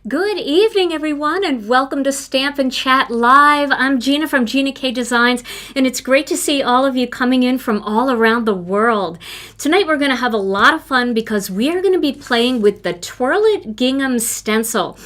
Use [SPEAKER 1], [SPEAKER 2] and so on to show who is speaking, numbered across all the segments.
[SPEAKER 1] Good evening, everyone, and welcome to Stamp and Chat Live. I'm Gina from Gina K Designs, and it's great to see all of you coming in from all around the world. Tonight we're going to have a lot of fun because we are going to be playing with the Twirl-it Gingham stencil.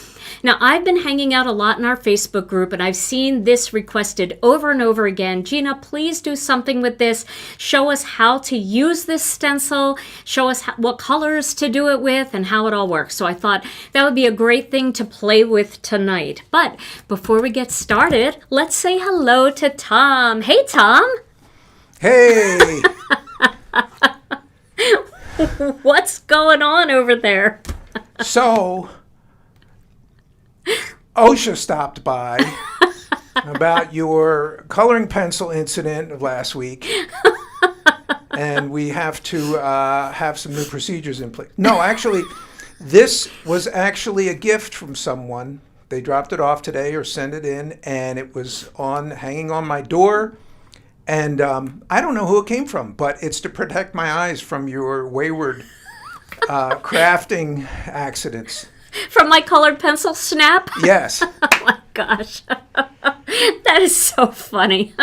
[SPEAKER 1] Now, I've been hanging out a lot in our Facebook group, and I've seen this requested over and over again. Gina, please do something with this. Show us how to use this stencil. Show us what colors to do it with and how it all works. So I thought that would be a great thing to play with tonight. But before we get started, let's say hello to Tom. Hey, Tom.
[SPEAKER 2] Hey.
[SPEAKER 1] What's going on over there?
[SPEAKER 2] So, OSHA stopped by about your coloring pencil incident of last week, and we have to have some new procedures in place. No, actually, this was actually a gift from someone. They dropped it off today or sent it in, and it was hanging on my door. And I don't know who it came from, but it's to protect my eyes from your wayward crafting accidents.
[SPEAKER 1] From my colored pencil snap?
[SPEAKER 2] Yes.
[SPEAKER 1] Oh my gosh. That is so funny.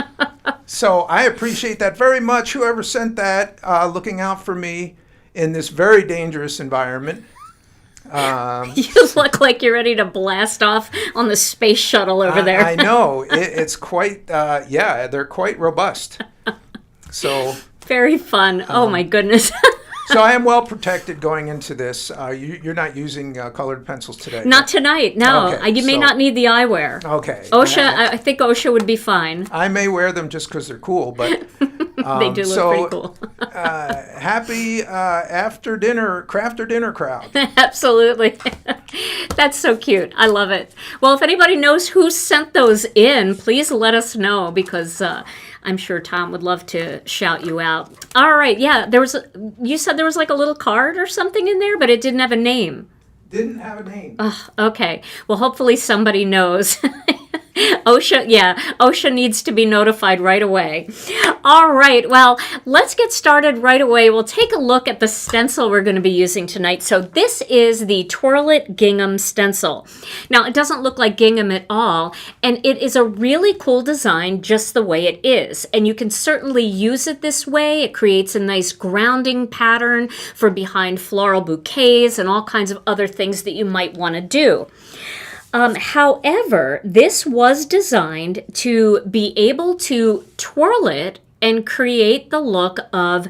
[SPEAKER 2] So I appreciate that very much. Whoever sent that, looking out for me in this very dangerous environment.
[SPEAKER 1] You look like you're ready to blast off on the space shuttle over there.
[SPEAKER 2] I know. It's quite, yeah, they're quite robust. So
[SPEAKER 1] very fun. Oh my goodness.
[SPEAKER 2] So I am well protected going into this. You're not using colored pencils today?
[SPEAKER 1] Not tonight, no.
[SPEAKER 2] Okay,
[SPEAKER 1] you may not need the eyewear.
[SPEAKER 2] Okay.
[SPEAKER 1] OSHA, I think OSHA would be fine.
[SPEAKER 2] I may wear them just because they're cool, but
[SPEAKER 1] they do look pretty cool.
[SPEAKER 2] Happy after dinner, crafter dinner crowd.
[SPEAKER 1] Absolutely. That's so cute. I love it. Well, if anybody knows who sent those in, please let us know because I'm sure Tom would love to shout you out. All right, yeah, you said there was like a little card or something in there, but it didn't have a name.
[SPEAKER 2] Didn't have a name.
[SPEAKER 1] Okay. Well, hopefully somebody knows. OSHA, yeah, OSHA needs to be notified right away. All right, well, let's get started right away. We'll take a look at the stencil we're going to be using tonight. So this is the Twirl-it Gingham stencil. Now, it doesn't look like gingham at all, and it is a really cool design just the way it is. And you can certainly use it this way. It creates a nice grounding pattern for behind floral bouquets and all kinds of other things that you might want to do. However, this was designed to be able to twirl it and create the look of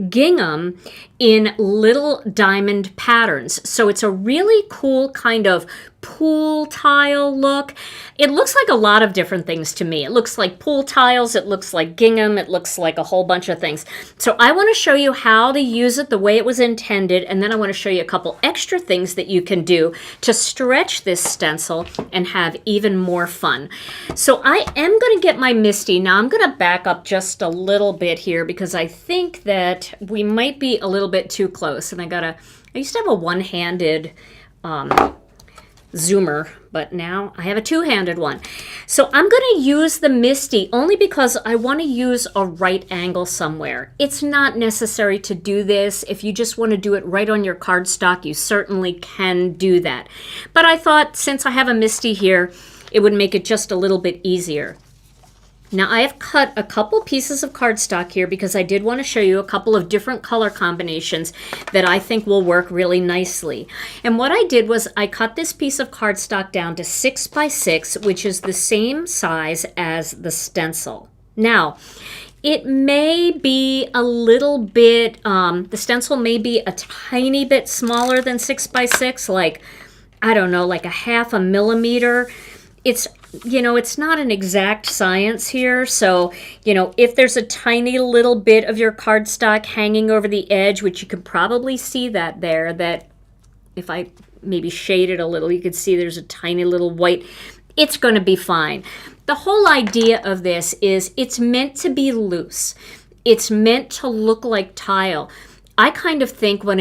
[SPEAKER 1] gingham in little diamond patterns. So it's a really cool kind of pool tile look. It looks like a lot of different things to me. It looks like pool tiles, it looks like gingham, it looks like a whole bunch of things. So I want to show you how to use it the way it was intended, and then I want to show you a couple extra things that you can do to stretch this stencil and have even more fun. So I am going to get my Misty. Now I'm going to back up just a little bit here because I think that we might be a little bit too close. And I used to have a one-handed zoomer, but now I have a two-handed one. So I'm going to use the Misty only because I want to use a right angle somewhere. It's not necessary to do this. If you just want to do it right on your cardstock, you certainly can do that. But I thought since I have a Misty here, it would make it just a little bit easier. Now I have cut a couple pieces of cardstock here because I did want to show you a couple of different color combinations that I think will work really nicely. And what I did was I cut this piece of cardstock down to 6 by 6, which is the same size as the stencil. Now, it may be a little bit, the stencil may be a tiny bit smaller than 6 by 6, like, I don't know, like a half a millimeter. It's not an exact science here, so, if there's a tiny little bit of your cardstock hanging over the edge, which you could probably see that there, that if I maybe shade it a little, you could see there's a tiny little white, it's going to be fine. The whole idea of this is it's meant to be loose. It's meant to look like tile. I kind of think when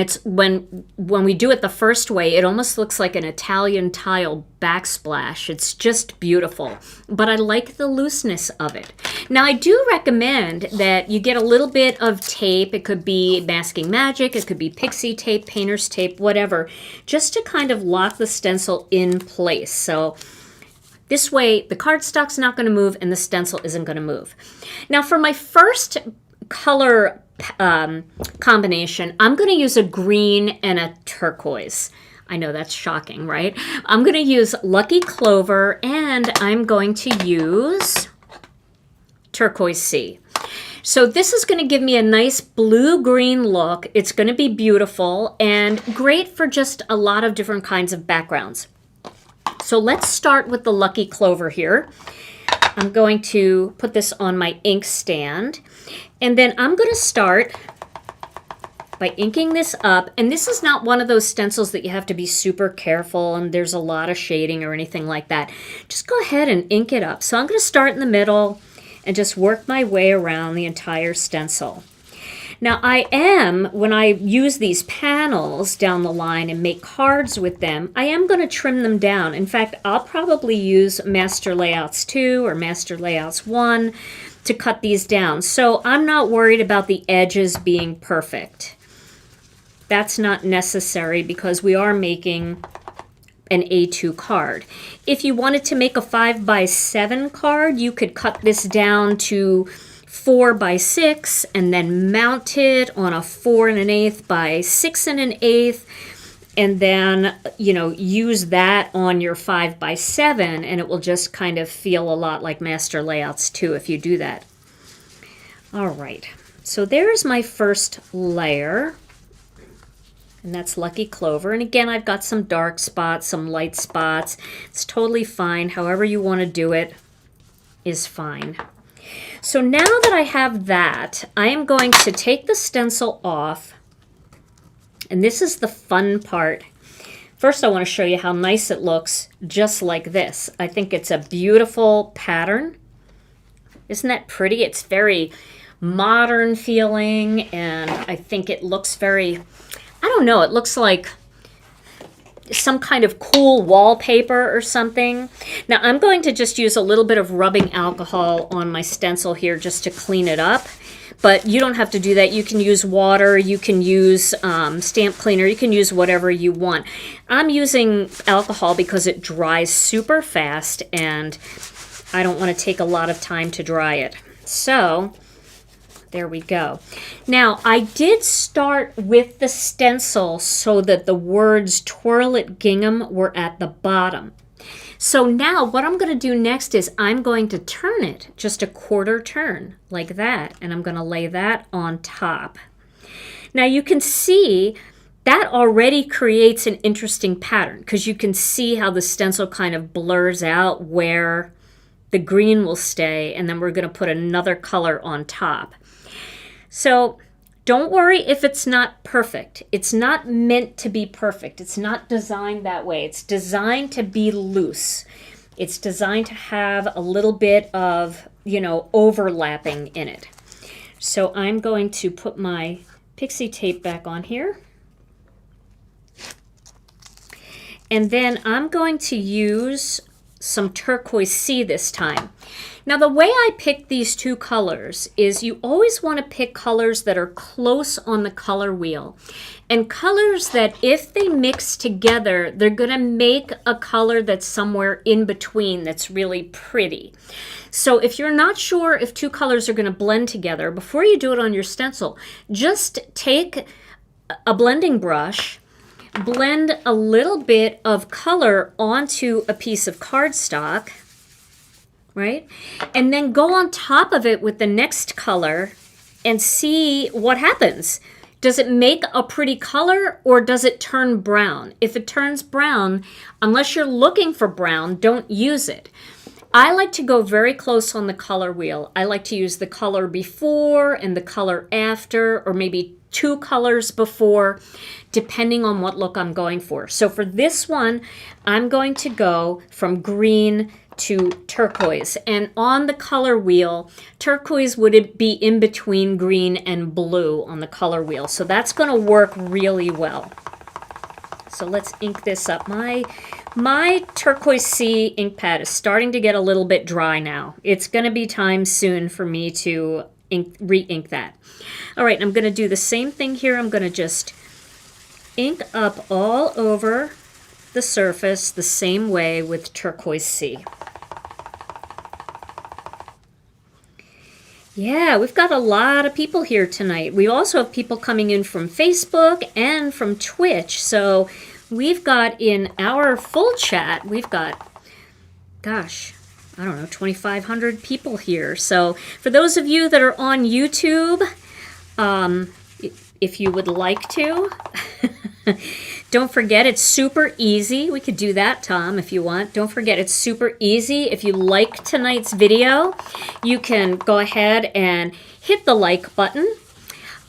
[SPEAKER 1] we do it the first way, it almost looks like an Italian tile backsplash. It's just beautiful, but I like the looseness of it. Now, I do recommend that you get a little bit of tape. It could be Masking Magic, it could be pixie tape, painter's tape, whatever, just to kind of lock the stencil in place. So this way, the cardstock's not going to move and the stencil isn't going to move. Now, for my first color combination, I'm going to use a green and a turquoise. I know that's shocking, right? I'm going to use Lucky Clover and I'm going to use Turquoise Sea. So this is going to give me a nice blue-green look. It's going to be beautiful and great for just a lot of different kinds of backgrounds. So let's start with the Lucky Clover here. I'm going to put this on my ink stand. And then I'm going to start by inking this up. And this is not one of those stencils that you have to be super careful and there's a lot of shading or anything like that. Just go ahead and ink it up. So I'm going to start in the middle and just work my way around the entire stencil. Now when I use these panels down the line and make cards with them, I am going to trim them down. In fact, I'll probably use Master Layouts 2 or Master Layouts 1 to cut these down. So I'm not worried about the edges being perfect. That's not necessary because we are making an A2 card. If you wanted to make a 5 by 7 card, you could cut this down to 4 by 6 and then mount it on a 4 1/8 by 6 1/8 and then, use that on your 5 by 7 and it will just kind of feel a lot like Master Layouts 2 if you do that. All right, so there's my first layer. And that's Lucky Clover. And again, I've got some dark spots, some light spots. It's totally fine. However you want to do it is fine. So now that I have that, I am going to take the stencil off. And this is the fun part. First, I want to show you how nice it looks just like this. I think it's a beautiful pattern. Isn't that pretty? It's very modern feeling, and I think it looks very, I don't know, it looks like some kind of cool wallpaper or something. Now I'm going to just use a little bit of rubbing alcohol on my stencil here just to clean it up. But you don't have to do that. You can use water, you can use stamp cleaner, you can use whatever you want. I'm using alcohol because it dries super fast and I don't want to take a lot of time to dry it. So there we go. Now I did start with the stencil so that the words Twirl-it Gingham were at the bottom. So now what I'm going to do next is I'm going to turn it just a quarter turn like that, and I'm going to lay that on top. Now you can see that already creates an interesting pattern because you can see how the stencil kind of blurs out where the green will stay, and then we're going to put another color on top. So don't worry if it's not perfect. It's not meant to be perfect. It's not designed that way. It's designed to be loose. It's designed to have a little bit of, overlapping in it. So I'm going to put my pixie tape back on here. And then I'm going to use some Turquoise Sea this time. Now the way I pick these two colors is you always want to pick colors that are close on the color wheel, and colors that if they mix together they're going to make a color that's somewhere in between that's really pretty. So if you're not sure if two colors are going to blend together, before you do it on your stencil, just take a blending brush, blend a little bit of color onto a piece of cardstock, right? And then go on top of it with the next color and see what happens. Does it make a pretty color or does it turn brown? If it turns brown, unless you're looking for brown, don't use it. I like to go very close on the color wheel. I like to use the color before and the color after, or maybe two colors before, depending on what look I'm going for. So for this one, I'm going to go from green to turquoise. And on the color wheel, turquoise would be in between green and blue on the color wheel. So that's going to work really well. So let's ink this up. My Turquoise Sea ink pad is starting to get a little bit dry now. It's going to be time soon for me to re-ink that. All right, I'm going to do the same thing here. I'm going to just ink up all over the surface the same way with Turquoise Sea. Yeah, we've got a lot of people here tonight. We also have people coming in from Facebook and from Twitch. So we've got in our full chat, we've got, gosh, I don't know, 2,500 people here. So for those of you that are on YouTube, if you would like to, don't forget it's super easy. We could do that, Tom, if you want. Don't forget it's super easy. If you like tonight's video, you can go ahead and hit the like button.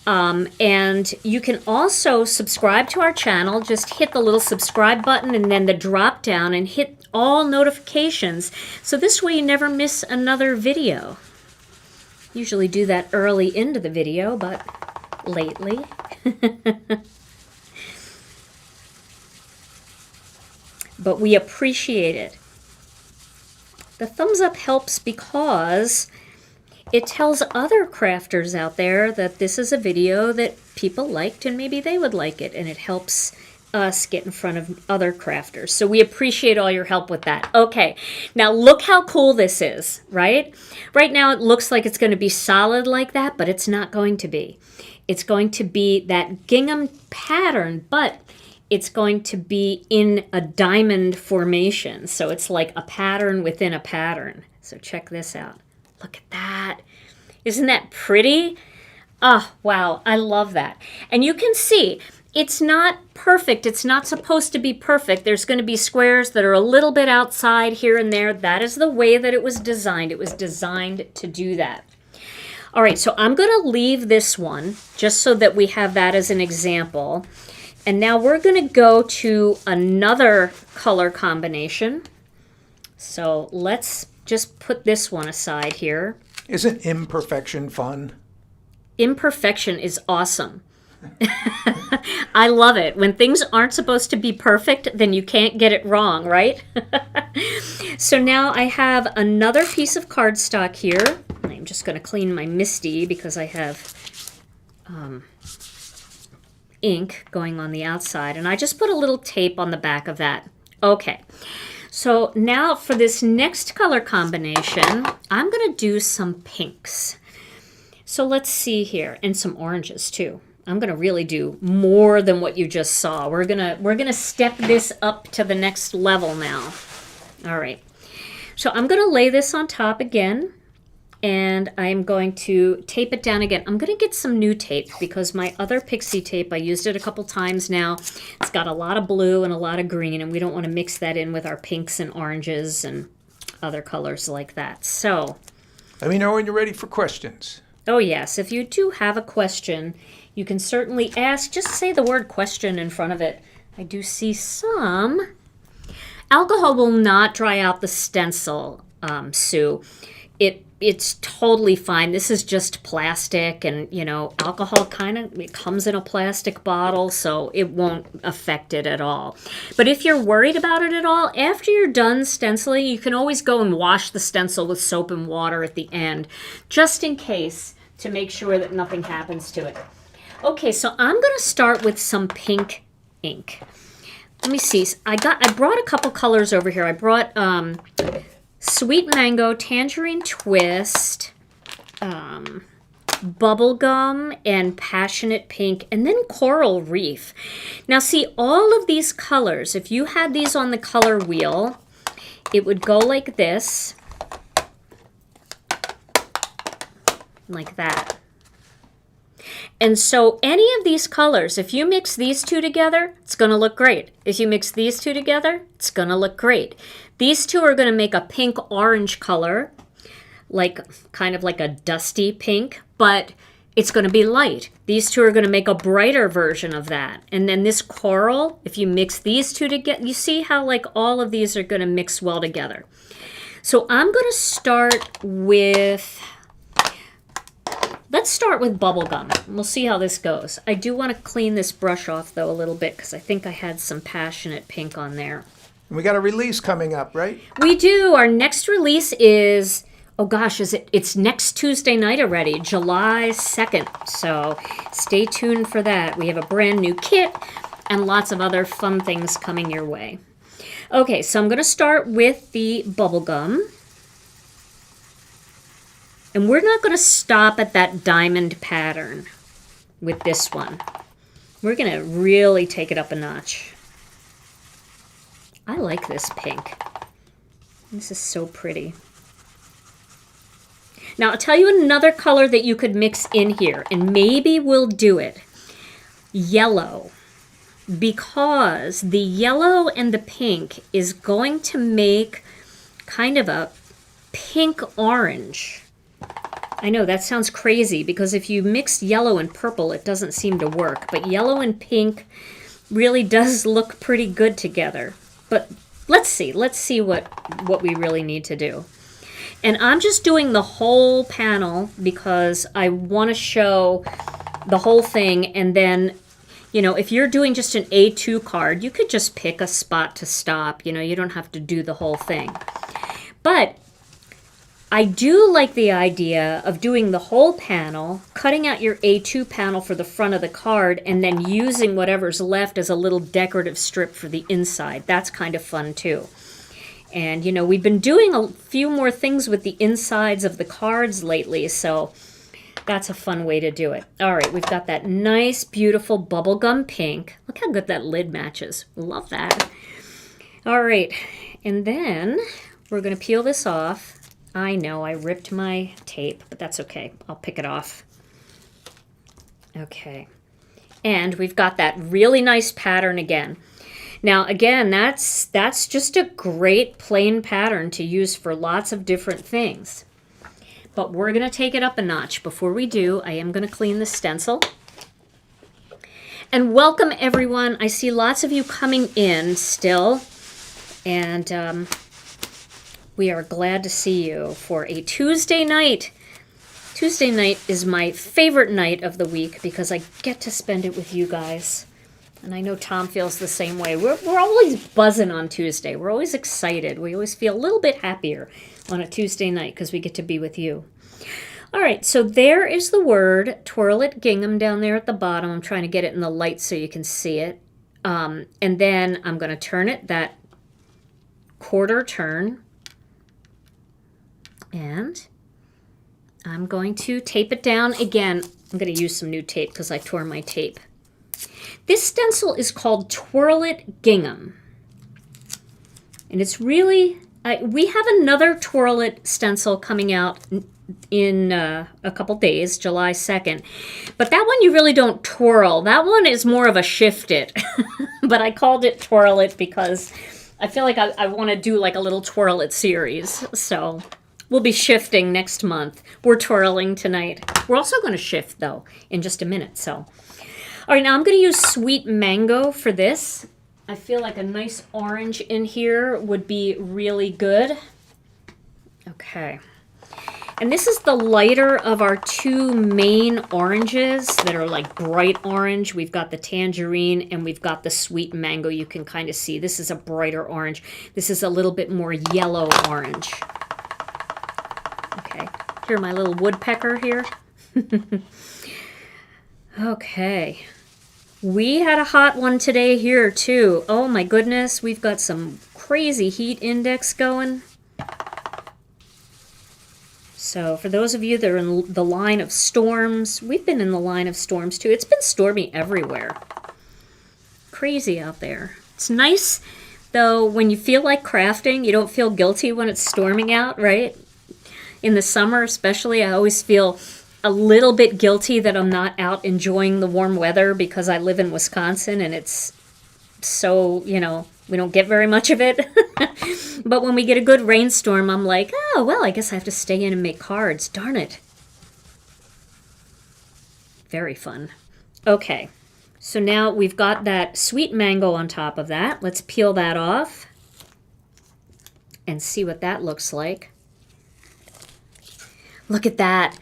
[SPEAKER 1] And you can also subscribe to our channel. Just hit the little subscribe button and then the drop down and hit all notifications. So this way you never miss another video. Usually do that early into the video, but lately. But we appreciate it. The thumbs up helps because it tells other crafters out there that this is a video that people liked and maybe they would like it, and it helps us get in front of other crafters. So we appreciate all your help with that. Okay, now look how cool this is, right? Right now it looks like it's going to be solid like that, but it's not going to be. It's going to be that gingham pattern, but it's going to be in a diamond formation. So it's like a pattern within a pattern. So check this out. Look at that. Isn't that pretty? Oh, wow. I love that. And you can see it's not perfect. It's not supposed to be perfect. There's going to be squares that are a little bit outside here and there. That is the way that it was designed. It was designed to do that. All right, so I'm going to leave this one just so that we have that as an example. And now we're going to go to another color combination. So let's just put this one aside here.
[SPEAKER 2] Isn't imperfection fun?
[SPEAKER 1] Imperfection is awesome. I love it. When things aren't supposed to be perfect, then you can't get it wrong, right? So now I have another piece of cardstock here. I'm just going to clean my MISTI because I have ink going on the outside. And I just put a little tape on the back of that. Okay. So now for this next color combination, I'm going to do some pinks. So let's see here, and some oranges too. I'm going to really do more than what you just saw. We're going to step this up to the next level now. All right. So I'm going to lay this on top again, and I'm going to tape it down again. I'm going to get some new tape because my other pixie tape, I used it a couple times now. It's got a lot of blue and a lot of green, and we don't want to mix that in with our pinks and oranges and other colors like that. So
[SPEAKER 2] let me know when you're ready for questions.
[SPEAKER 1] Oh yes, if you do have a question, you can certainly ask. Just say the word question in front of it. I do see some. Alcohol will not dry out the stencil, Sue. It's totally fine. This is just plastic, and you know, alcohol it comes in a plastic bottle, so it won't affect it at all. But if you're worried about it at all, after you're done stenciling, you can always go and wash the stencil with soap and water at the end, just in case, to make sure that nothing happens to it. Okay, so I'm going to start with some pink ink. Let me see. I brought a couple colors over here. I brought Sweet Mango, Tangerine Twist, Bubblegum, and Passionate Pink, and then Coral Reef. Now see, all of these colors, if you had these on the color wheel, it would go like this. Like that. And so any of these colors, if you mix these two together, it's going to look great. If you mix these two together, it's going to look great. These two are going to make a pink-orange color, kind of like a dusty pink, but it's going to be light. These two are going to make a brighter version of that. And then this coral, if you mix these two together, you see how like all of these are going to mix well together. So I'm going to start with... Let's start with bubblegum. We'll see how this goes. I do want to clean this brush off, though, a little bit, because I think I had some Passionate Pink on there.
[SPEAKER 2] We got a release coming up, right?
[SPEAKER 1] We do. Our next release is, oh gosh, it's next Tuesday night already, July 2nd. So stay tuned for that. We have a brand new kit and lots of other fun things coming your way. Okay, so I'm going to start with the bubblegum. And we're not going to stop at that diamond pattern with this one. We're going to really take it up a notch. I like this pink. This is so pretty. Now, I'll tell you another color that you could mix in here, and maybe we'll do it. Yellow. Because the yellow and the pink is going to make kind of a pink-orange. I know that sounds crazy because if you mix yellow and purple, it doesn't seem to work. But yellow and pink really does look pretty good together. But let's see what we really need to do. And I'm just doing the whole panel because I want to show the whole thing. And then, you know, if you're doing just an A2 card, you could just pick a spot to stop. You know, you don't have to do the whole thing. But I do like the idea of doing the whole panel, cutting out your A2 panel for the front of the card, and then using whatever's left as a little decorative strip for the inside. That's kind of fun too. And, you know, we've been doing a few more things with the insides of the cards lately, so that's a fun way to do it. All right, we've got that nice, beautiful bubblegum pink. Look how good that lid matches. Love that. All right, and then we're going to peel this off. I know I ripped my tape, but that's okay. I'll pick it off. Okay. And we've got that really nice pattern again. Now, again, that's just a great plain pattern to use for lots of different things. But we're going to take it up a notch. Before we do, I am going to clean the stencil. And welcome, everyone. I see lots of you coming in still. And we are glad to see you for a Tuesday night Tuesday night is my favorite night of the week because I get to spend it with you guys. And I know Tom feels the same way. We're always buzzing on Tuesday. We're always excited. We always feel a little bit happier on a Tuesday night because we get to be with you. All right, so there is the word Twirl-it Gingham down there at the bottom. I'm trying to get it in the light so you can see it. And then I'm going to turn it that quarter turn. And I'm going to tape it down. Again, I'm going to use some new tape because I tore my tape. This stencil is called Twirl-it Gingham. And it's really, we have another Twirl-it stencil coming out in a couple days, July 2nd. But that one you really don't twirl. That one is more of a shift it. But I called it Twirl It because I feel like I want to do like a little Twirl It series. So we'll be shifting next month. We're twirling tonight. We're also going to shift though in just a minute. So, all right, now I'm going to use Sweet Mango for this. I feel like a nice orange in here would be really good. Okay. And this is the lighter of our two main oranges that are like bright orange. We've got the tangerine and we've got the sweet mango. You can kind of see this is a brighter orange. This is a little bit more yellow orange. Okay, here my little woodpecker here. Okay, we had a hot one today here too. Oh my goodness, we've got some crazy heat index going. So for those of you that are in the line of storms, we've been in the line of storms too. It's been stormy everywhere. Crazy out there. It's nice, though, when you feel like crafting, you don't feel guilty when it's storming out, right? In the summer especially, I always feel a little bit guilty that I'm not out enjoying the warm weather because I live in Wisconsin and it's so, you know, we don't get very much of it. But when we get a good rainstorm, I'm like, oh, well, I guess I have to stay in and make cards. Darn it. Very fun. Okay, so now we've got that sweet mango on top of that. Let's peel that off and see what that looks like. Look at that.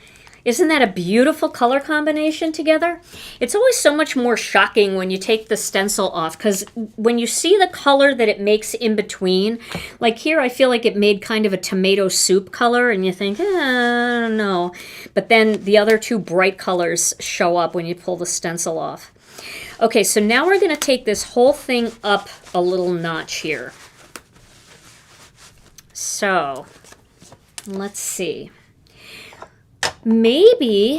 [SPEAKER 1] Isn't that a beautiful color combination together? It's always so much more shocking when you take the stencil off because when you see the color that it makes in between, like here I feel like it made kind of a tomato soup color and you think, I don't know. But then the other two bright colors show up when you pull the stencil off. Okay, so now we're going to take this whole thing up a little notch here. So, let's see. Maybe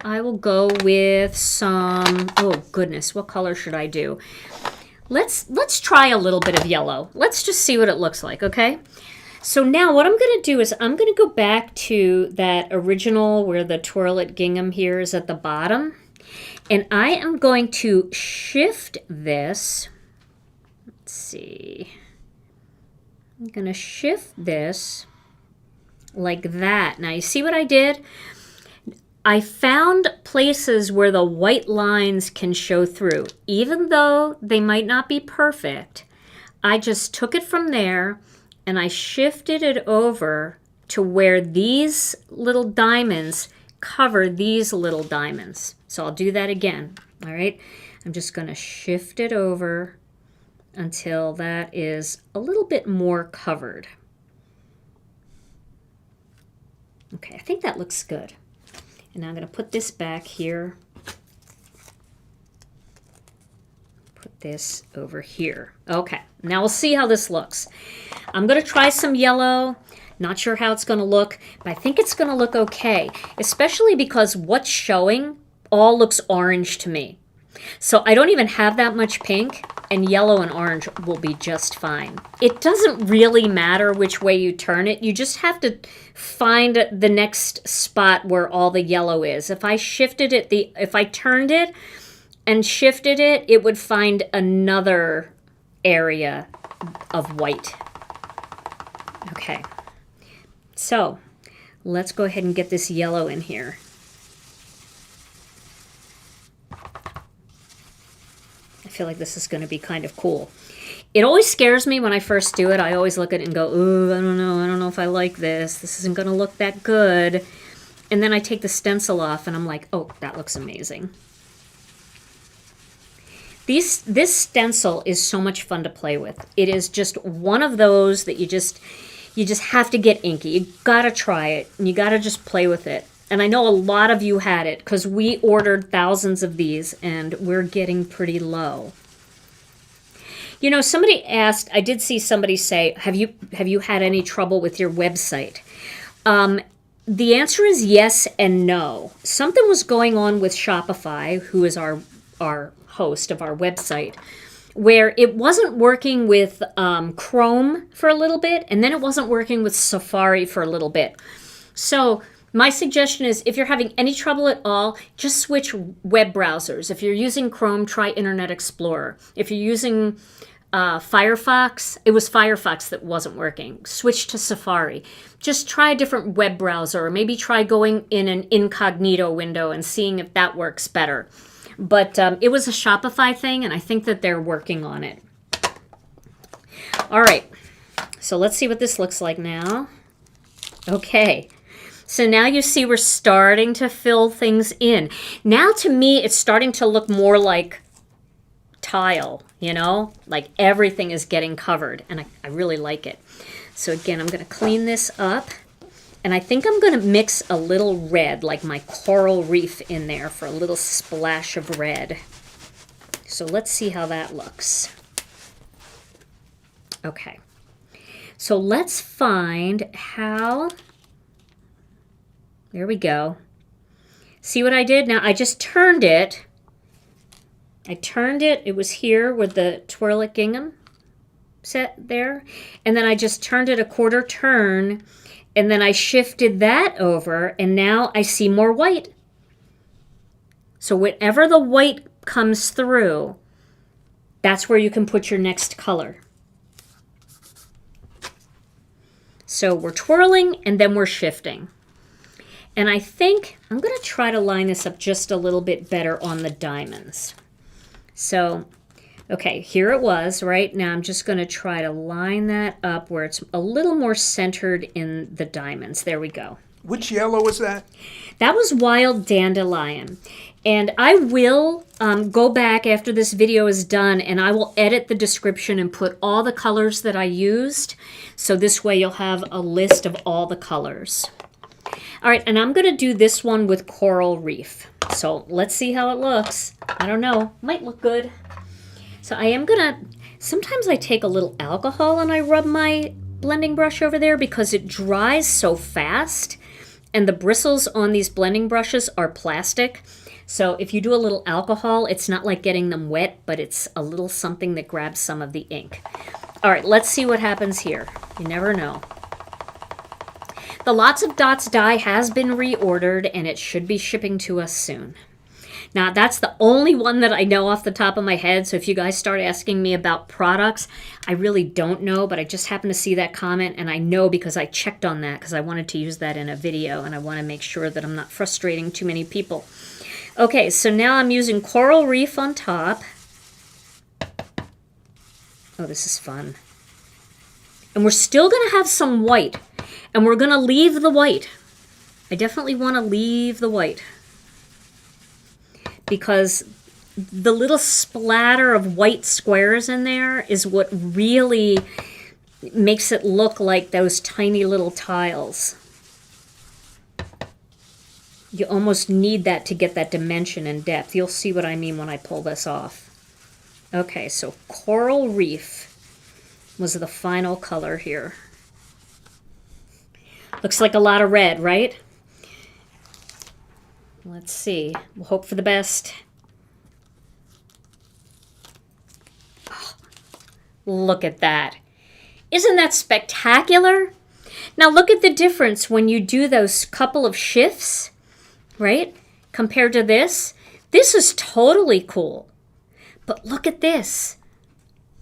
[SPEAKER 1] I will go with some, oh goodness, what color should I do? Let's try a little bit of yellow. Let's just see what it looks like, okay? So now what I'm going to do is I'm going to go back to that original where the Twirl-it Gingham here is at the bottom. And I am going to shift this. Let's see. I'm going to shift this like that. Now you see what I did? I found places where the white lines can show through. Even though they might not be perfect, I just took it from there and I shifted it over to where these little diamonds cover these little diamonds. So I'll do that again, all right? I'm just going to shift it over until that is a little bit more covered. Okay, I think that looks good. And now I'm going to put this back here. Put this over here. Okay, now we'll see how this looks. I'm going to try some yellow. Not sure how it's going to look, but I think it's going to look okay, especially because what's showing all looks orange to me. So I don't even have that much pink, and yellow and orange will be just fine. It doesn't really matter which way you turn it. You just have to find the next spot where all the yellow is. If I shifted it, if I turned it and shifted it, it would find another area of white. Okay. So let's go ahead and get this yellow in here. I feel like this is going to be kind of cool. It always scares me when I first do it. I always look at it and go, ooh, I don't know if I like this. This isn't going to look that good. And then I take the stencil off and I'm like, oh, that looks amazing. This stencil is so much fun to play with. It is just one of those that you just have to get inky. You gotta try it, and you gotta just play with it. And I know a lot of you had it because we ordered thousands of these, and we're getting pretty low. You know, somebody asked, I did see somebody say, have you had any trouble with your website? The answer is yes and no. Something was going on with Shopify, who is our host of our website, where it wasn't working with Chrome for a little bit, and then it wasn't working with Safari for a little bit. So my suggestion is, if you're having any trouble at all, just switch web browsers. If you're using Chrome, try Internet Explorer. If you're using Firefox, it was Firefox that wasn't working. Switch to Safari. Just try a different web browser, or maybe try going in an incognito window and seeing if that works better. But it was a Shopify thing, and I think that they're working on it. All right, so let's see what this looks like now. Okay, so now you see we're starting to fill things in. Now to me, it's starting to look more like tile, you know? Like everything is getting covered, and I really like it. So again, I'm going to clean this up. And I think I'm going to mix a little red, like my coral reef, in there for a little splash of red. So let's see how that looks. Okay. So let's find how... There we go. See what I did? Now I just turned it. I turned it. It was here with the Twirl-it Gingham set there. And then I just turned it a quarter turn. And then I shifted that over, and now I see more white. So whatever the white comes through, that's where you can put your next color. So we're twirling, and then we're shifting. And I think I'm going to try to line this up just a little bit better on the diamonds. So, okay, here it was, right? Now I'm just going to try to line that up where it's a little more centered in the diamonds. There we go.
[SPEAKER 2] Which yellow was that?
[SPEAKER 1] That was Wild Dandelion. And I will go back after this video is done, and I will edit the description and put all the colors that I used. So this way you'll have a list of all the colors. All right, and I'm going to do this one with Coral Reef. So let's see how it looks. I don't know. Might look good. So I am going to, sometimes I take a little alcohol and I rub my blending brush over there because it dries so fast. And the bristles on these blending brushes are plastic. So if you do a little alcohol, it's not like getting them wet, but it's a little something that grabs some of the ink. All right, let's see what happens here. You never know. The Lots of Dots die has been reordered, and it should be shipping to us soon. Now, that's the only one that I know off the top of my head, so if you guys start asking me about products, I really don't know, but I just happened to see that comment, and I know because I checked on that because I wanted to use that in a video, and I want to make sure that I'm not frustrating too many people. Okay, so now I'm using Coral Reef on top. Oh, this is fun. And we're still going to have some white, and we're going to leave the white. I definitely want to leave the white, because the little splatter of white squares in there is what really makes it look like those tiny little tiles. You almost need that to get that dimension and depth. You'll see what I mean when I pull this off. Okay, so Coral Reef was the final color here. Looks like a lot of red, right? Let's see. We'll hope for the best. Oh, look at that. Isn't that spectacular? Now look at the difference when you do those couple of shifts, right? Compared to this. This is totally cool. But look at this.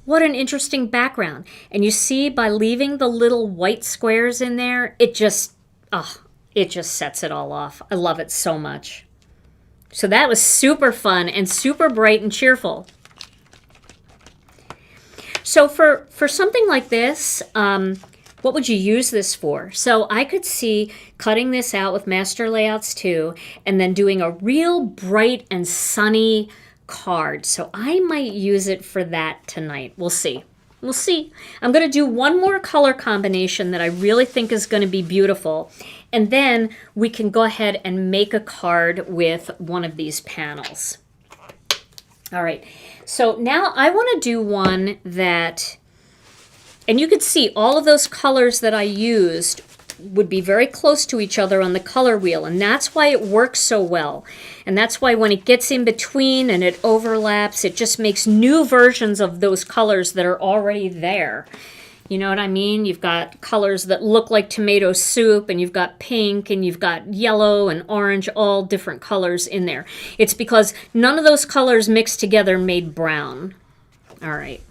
[SPEAKER 1] What an interesting background. And you see, by leaving the little white squares in there, it just sets it all off. I love it so much. So that was super fun and super bright and cheerful. So for something like this, what would you use this for? So I could see cutting this out with Master Layouts 2 and then doing a real bright and sunny card. So I might use it for that tonight. We'll see. We'll see. I'm going to do one more color combination that I really think is going to be beautiful. And then we can go ahead and make a card with one of these panels. All right. So now I want to do one that, and you could see all of those colors that I used would be very close to each other on the color wheel, and that's why it works so well. And that's why when it gets in between and it overlaps, it just makes new versions of those colors that are already there. You know what I mean? You've got colors that look like tomato soup, and you've got pink, and you've got yellow and orange, all different colors in there. It's because none of those colors mixed together made brown. All right.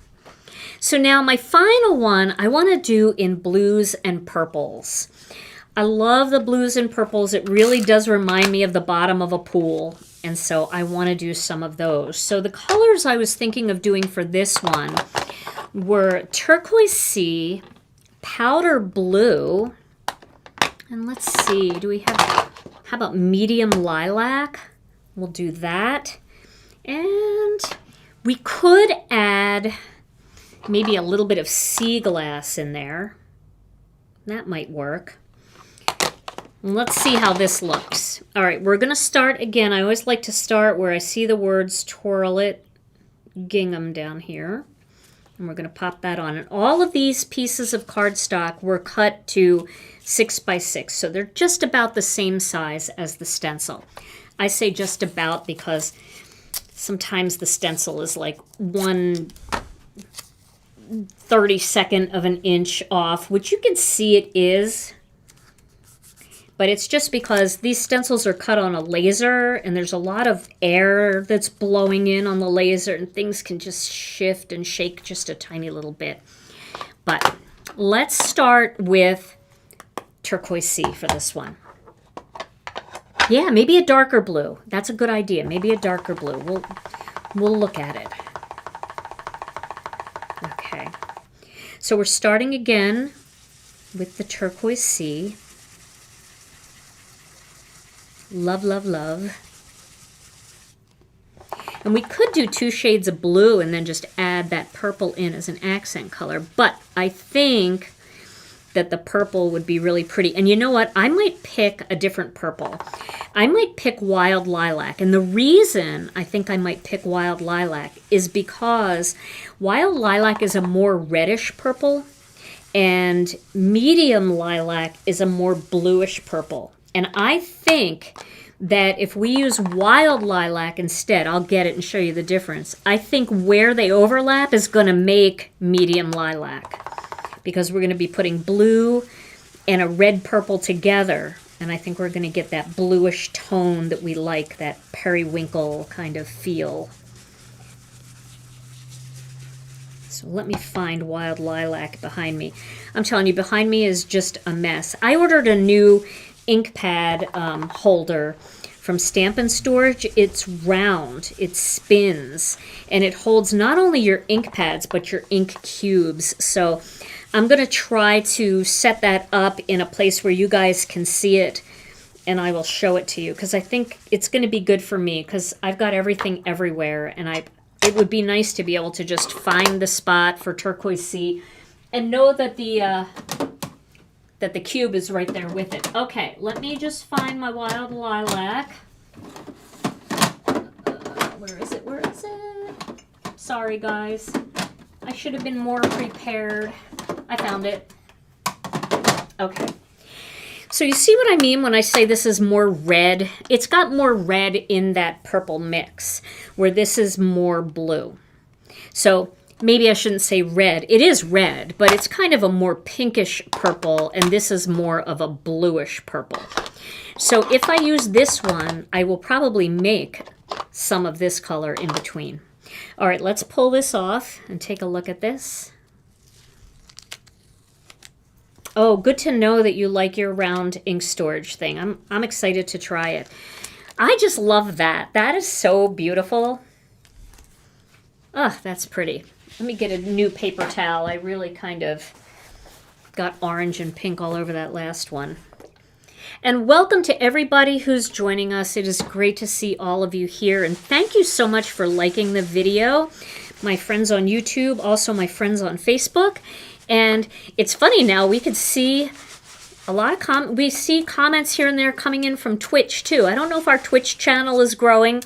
[SPEAKER 1] So now my final one I want to do in blues and purples. I love the blues and purples. It really does remind me of the bottom of a pool. And so I want to do some of those. So the colors I was thinking of doing for this one were Turquoise Sea, Powder Blue, and let's see, do we have, how about Medium Lilac? We'll do that. And we could add maybe a little bit of sea glass in there. That might work. Let's see how this looks. All right, we're going to start again. I always like to start where I see the words Twirl-it Gingham down here. And we're going to pop that on. And all of these pieces of cardstock were cut to 6 by 6. So they're just about the same size as the stencil. I say just about because sometimes the stencil is like 1/32 of an inch off, which you can see it is. But it's just because these stencils are cut on a laser, and there's a lot of air that's blowing in on the laser, and things can just shift and shake just a tiny little bit. But let's start with Turquoise Sea for this one. Yeah, maybe a darker blue. That's a good idea. Maybe a darker blue. We'll look at it. Okay. So we're starting again with the Turquoise Sea. Love, love, love. And we could do 2 shades of blue and then just add that purple in as an accent color. But I think that the purple would be really pretty. And you know what? I might pick a different purple. I might pick Wild Lilac. And the reason I think I might pick Wild Lilac is because Wild Lilac is a more reddish purple, and Medium Lilac is a more bluish purple. And I think that if we use Wild Lilac instead, I'll get it and show you the difference. I think where they overlap is going to make Medium Lilac, because we're going to be putting blue and a red purple together. And I think we're going to get that bluish tone that we like, that periwinkle kind of feel. So let me find Wild Lilac behind me. I'm telling you, behind me is just a mess. I ordered a new ink pad holder from Stamp and Storage. It's round, it spins, and it holds not only your ink pads but your ink cubes. So I'm going to try to set that up in a place where you guys can see it, and I will show it to you, because I think it's going to be good for me, because I've got everything everywhere, and it would be nice to be able to just find the spot for Turquoise Sea and know that the cube is right there with it. Okay, let me just find my Wild Lilac. Where is it? Where is it? Sorry, guys. I should have been more prepared. I found it. Okay. So you see what I mean when I say this is more red? It's got more red in that purple mix, where this is more blue. So maybe I shouldn't say red. It is red, but it's kind of a more pinkish purple, and this is more of a bluish purple. So if I use this one, I will probably make some of this color in between. All right, let's pull this off and take a look at this. Oh, good to know that you like your round ink storage thing. I'm excited to try it. I just love that. That is so beautiful. Oh, that's pretty. Let me get a new paper towel. I really kind of got orange and pink all over that last one. And welcome to everybody who's joining us. It is great to see all of you here. And thank you so much for liking the video. My friends on YouTube, also my friends on Facebook. And it's funny now, we could see a lot of we see comments here and there coming in from Twitch too. I don't know if our Twitch channel is growing.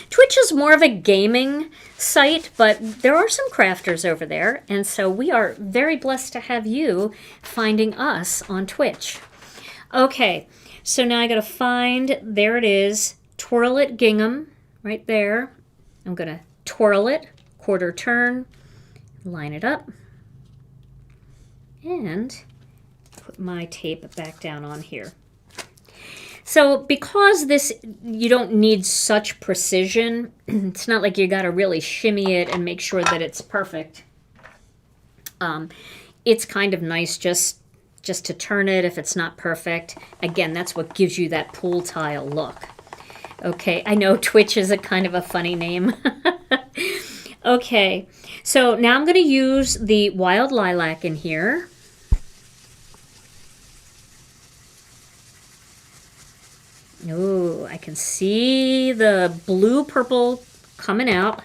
[SPEAKER 1] Twitch is more of a gaming site, but there are some crafters over there. And so we are very blessed to have you finding us on Twitch. Okay, so now I got to find, there it is, Twirl-it Gingham right there. I'm going to twirl it, quarter turn, line it up, and put my tape back down on here. So because this, you don't need such precision, it's not like you got to really shimmy it and make sure that it's perfect. It's kind of nice just to turn it if it's not perfect. Again, that's what gives you that pool tile look. Okay, I know Twitch is a kind of a funny name. Okay, so now I'm going to use the wild lilac in here. Oh, I can see the blue-purple coming out.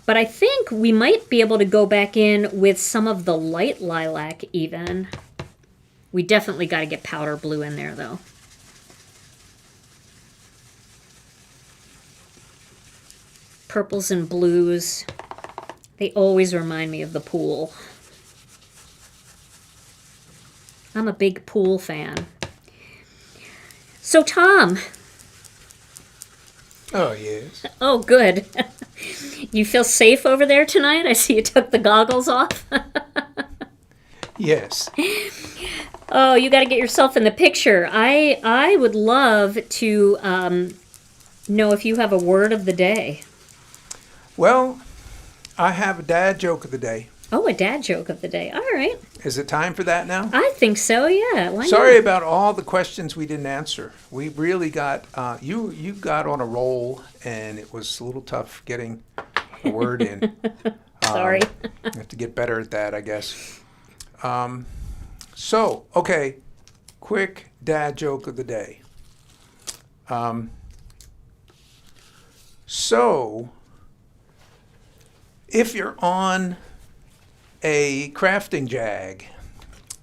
[SPEAKER 1] But I think we might be able to go back in with some of the light lilac even. We definitely got to get powder blue in there, though. Purples and blues, they always remind me of the pool. I'm a big pool fan. So, Tom.
[SPEAKER 2] Oh, yes.
[SPEAKER 1] Oh, good. You feel safe over there tonight? I see you took the goggles off.
[SPEAKER 2] Yes.
[SPEAKER 1] Oh, you got to get yourself in the picture. I would love to know if you have a word of the day.
[SPEAKER 2] Well, I have a dad joke of the day.
[SPEAKER 1] Oh, a dad joke of the day. All right.
[SPEAKER 2] Is it time for that now?
[SPEAKER 1] I think so, yeah. Why
[SPEAKER 2] Sorry
[SPEAKER 1] not?
[SPEAKER 2] about all the questions we didn't answer. We really got, you got on a roll, and it was a little tough getting a word in.
[SPEAKER 1] Sorry.
[SPEAKER 2] I have to get better at that, I guess. So, okay, quick dad joke of the day. So, if you're on a crafting jag,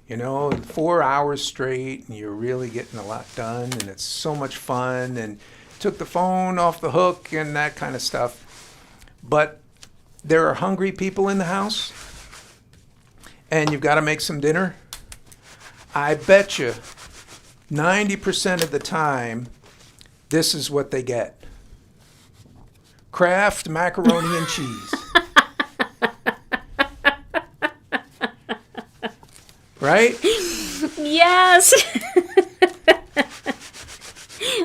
[SPEAKER 2] 4 hours straight, and you're really getting a lot done, and it's so much fun, and took the phone off the hook and that kind of stuff, but there are hungry people in the house, and you've got to make some dinner, I bet you 90% of the time, this is what they get. Kraft macaroni and cheese. Right?
[SPEAKER 1] Yes.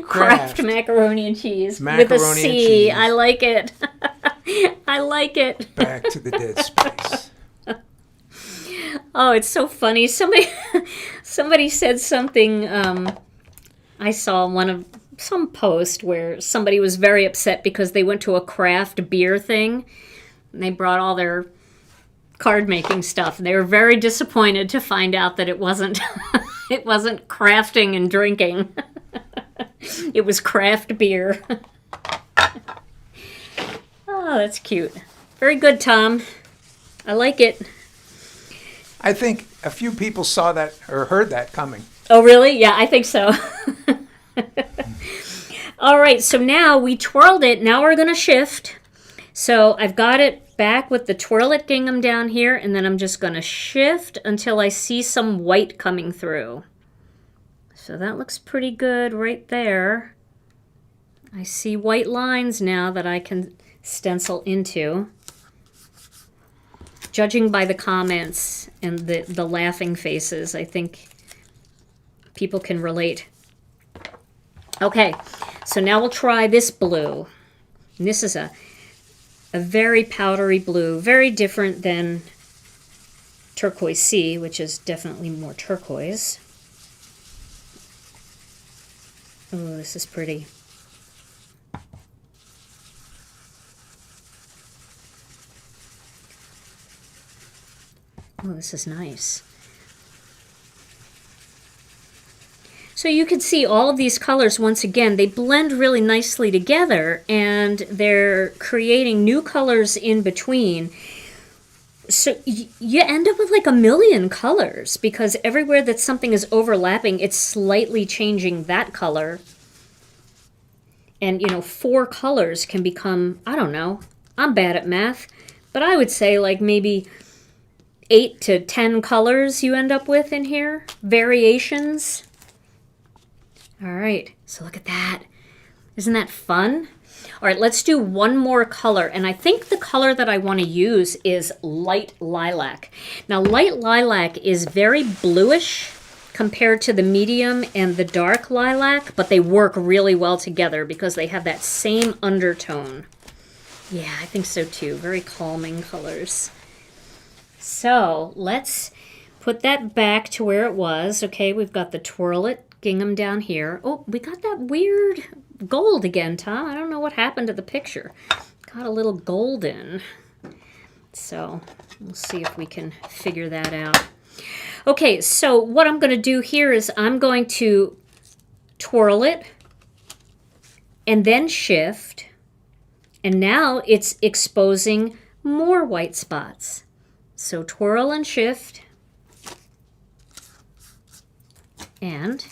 [SPEAKER 1] Kraft macaroni and cheese. With a C. I like it. I like it.
[SPEAKER 2] Back to the dead space.
[SPEAKER 1] Oh, it's so funny. Somebody said something. I saw some post where somebody was very upset because they went to a craft beer thing and they brought all their card making stuff. They were very disappointed to find out that it wasn't it wasn't crafting and drinking. It was craft beer. Oh, that's cute. Very good, Tom. I like it.
[SPEAKER 2] I think a few people saw that or heard that coming.
[SPEAKER 1] Oh, really? Yeah, I think so. All right, so now we twirled it. Now we're going to shift. So I've got it back with the Twirl-it Gingham down here, and then I'm just going to shift until I see some white coming through. So that looks pretty good right there. I see white lines now that I can stencil into. Judging by the comments and the laughing faces, I think people can relate. Okay, so now we'll try this blue. And this is a very powdery blue, very different than Turquoise Sea, which is definitely more turquoise. Oh, this is pretty. Oh, this is nice. So you can see all of these colors, once again, they blend really nicely together, and they're creating new colors in between. So you end up with like a million colors, because everywhere that something is overlapping, it's slightly changing that color. And, you know, 4 colors can become, I don't know, I'm bad at math, but I would say like maybe 8 to 10 colors you end up with in here, variations. All right, so look at that. Isn't that fun? All right, let's do one more color, and I think the color that I want to use is light lilac. Now, light lilac is very bluish compared to the medium and the dark lilac, but they work really well together because they have that same undertone. Yeah, I think so too. Very calming colors. So let's put that back to where it was. Okay, we've got the Twirl-it Gingham down here. Oh, we got that weird gold again, Tom. I don't know what happened to the picture. Got a little golden. So we'll see if we can figure that out. Okay, so what I'm going to do here is I'm going to twirl it and then shift. And now it's exposing more white spots. So twirl and shift. And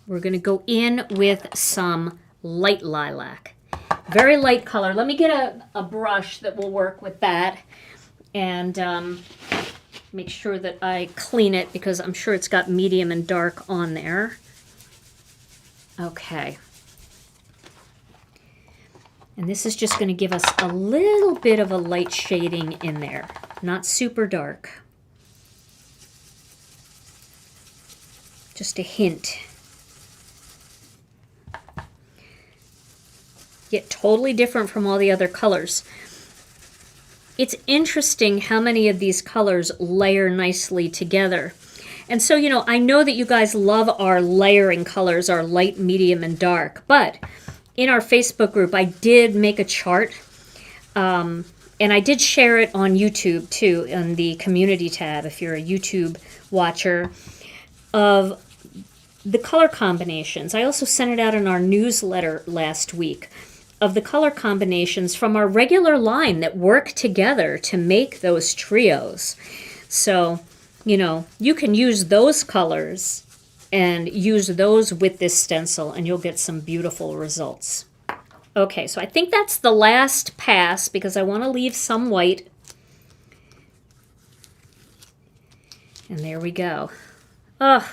[SPEAKER 1] we're going to go in with some light lilac. Very light color. Let me get a brush that will work with that. And make sure that I clean it, because I'm sure it's got medium and dark on there. Okay. And this is just going to give us a little bit of a light shading in there. Not super dark. Just a hint. Yet totally different from all the other colors. It's interesting how many of these colors layer nicely together. And so, you know, I know that you guys love our layering colors, our light, medium, and dark, but in our Facebook group, I did make a chart, and I did share it on YouTube too, in the community tab, if you're a YouTube watcher, of the color combinations. I also sent it out in our newsletter last week, of the color combinations from our regular line that work together to make those trios. So, you know, you can use those colors and use those with this stencil, and you'll get some beautiful results. Okay, so I think that's the last pass, because I want to leave some white. And there we go. Oh,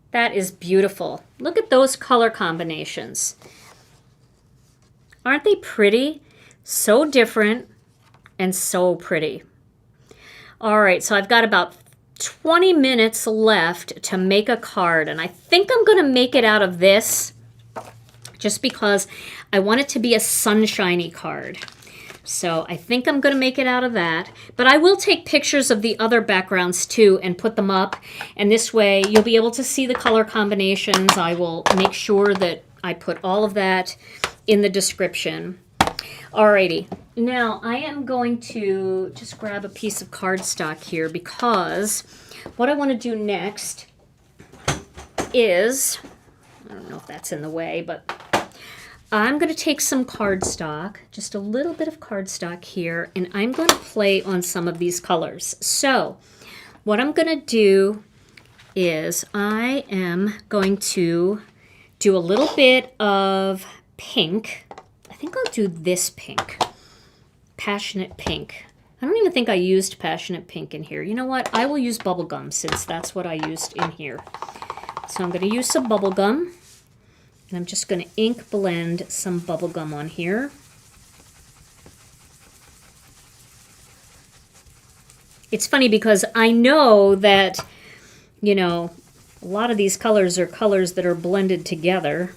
[SPEAKER 1] that is beautiful. Look at those color combinations. Aren't they pretty? So different and so pretty. All right, so I've got about 20 minutes left to make a card, and I think I'm going to make it out of this just because I want it to be a sunshiny card. So I think I'm going to make it out of that, but I will take pictures of the other backgrounds too and put them up, and this way you'll be able to see the color combinations. I will make sure that I put all of that in the description. Alrighty, now I am going to just grab a piece of cardstock here, because what I want to do next is, I don't know if that's in the way, but I'm going to take some cardstock, just a little bit of cardstock here, and I'm going to play on some of these colors. So what I'm going to do is I am going to do a little bit of pink. I think I'll do this pink. Passionate Pink. I don't even think I used Passionate Pink in here. You know what? I will use Bubblegum, since that's what I used in here. So I'm going to use some Bubblegum. And I'm just going to ink blend some Bubblegum on here. It's funny because I know that, you know, a lot of these colors are colors that are blended together.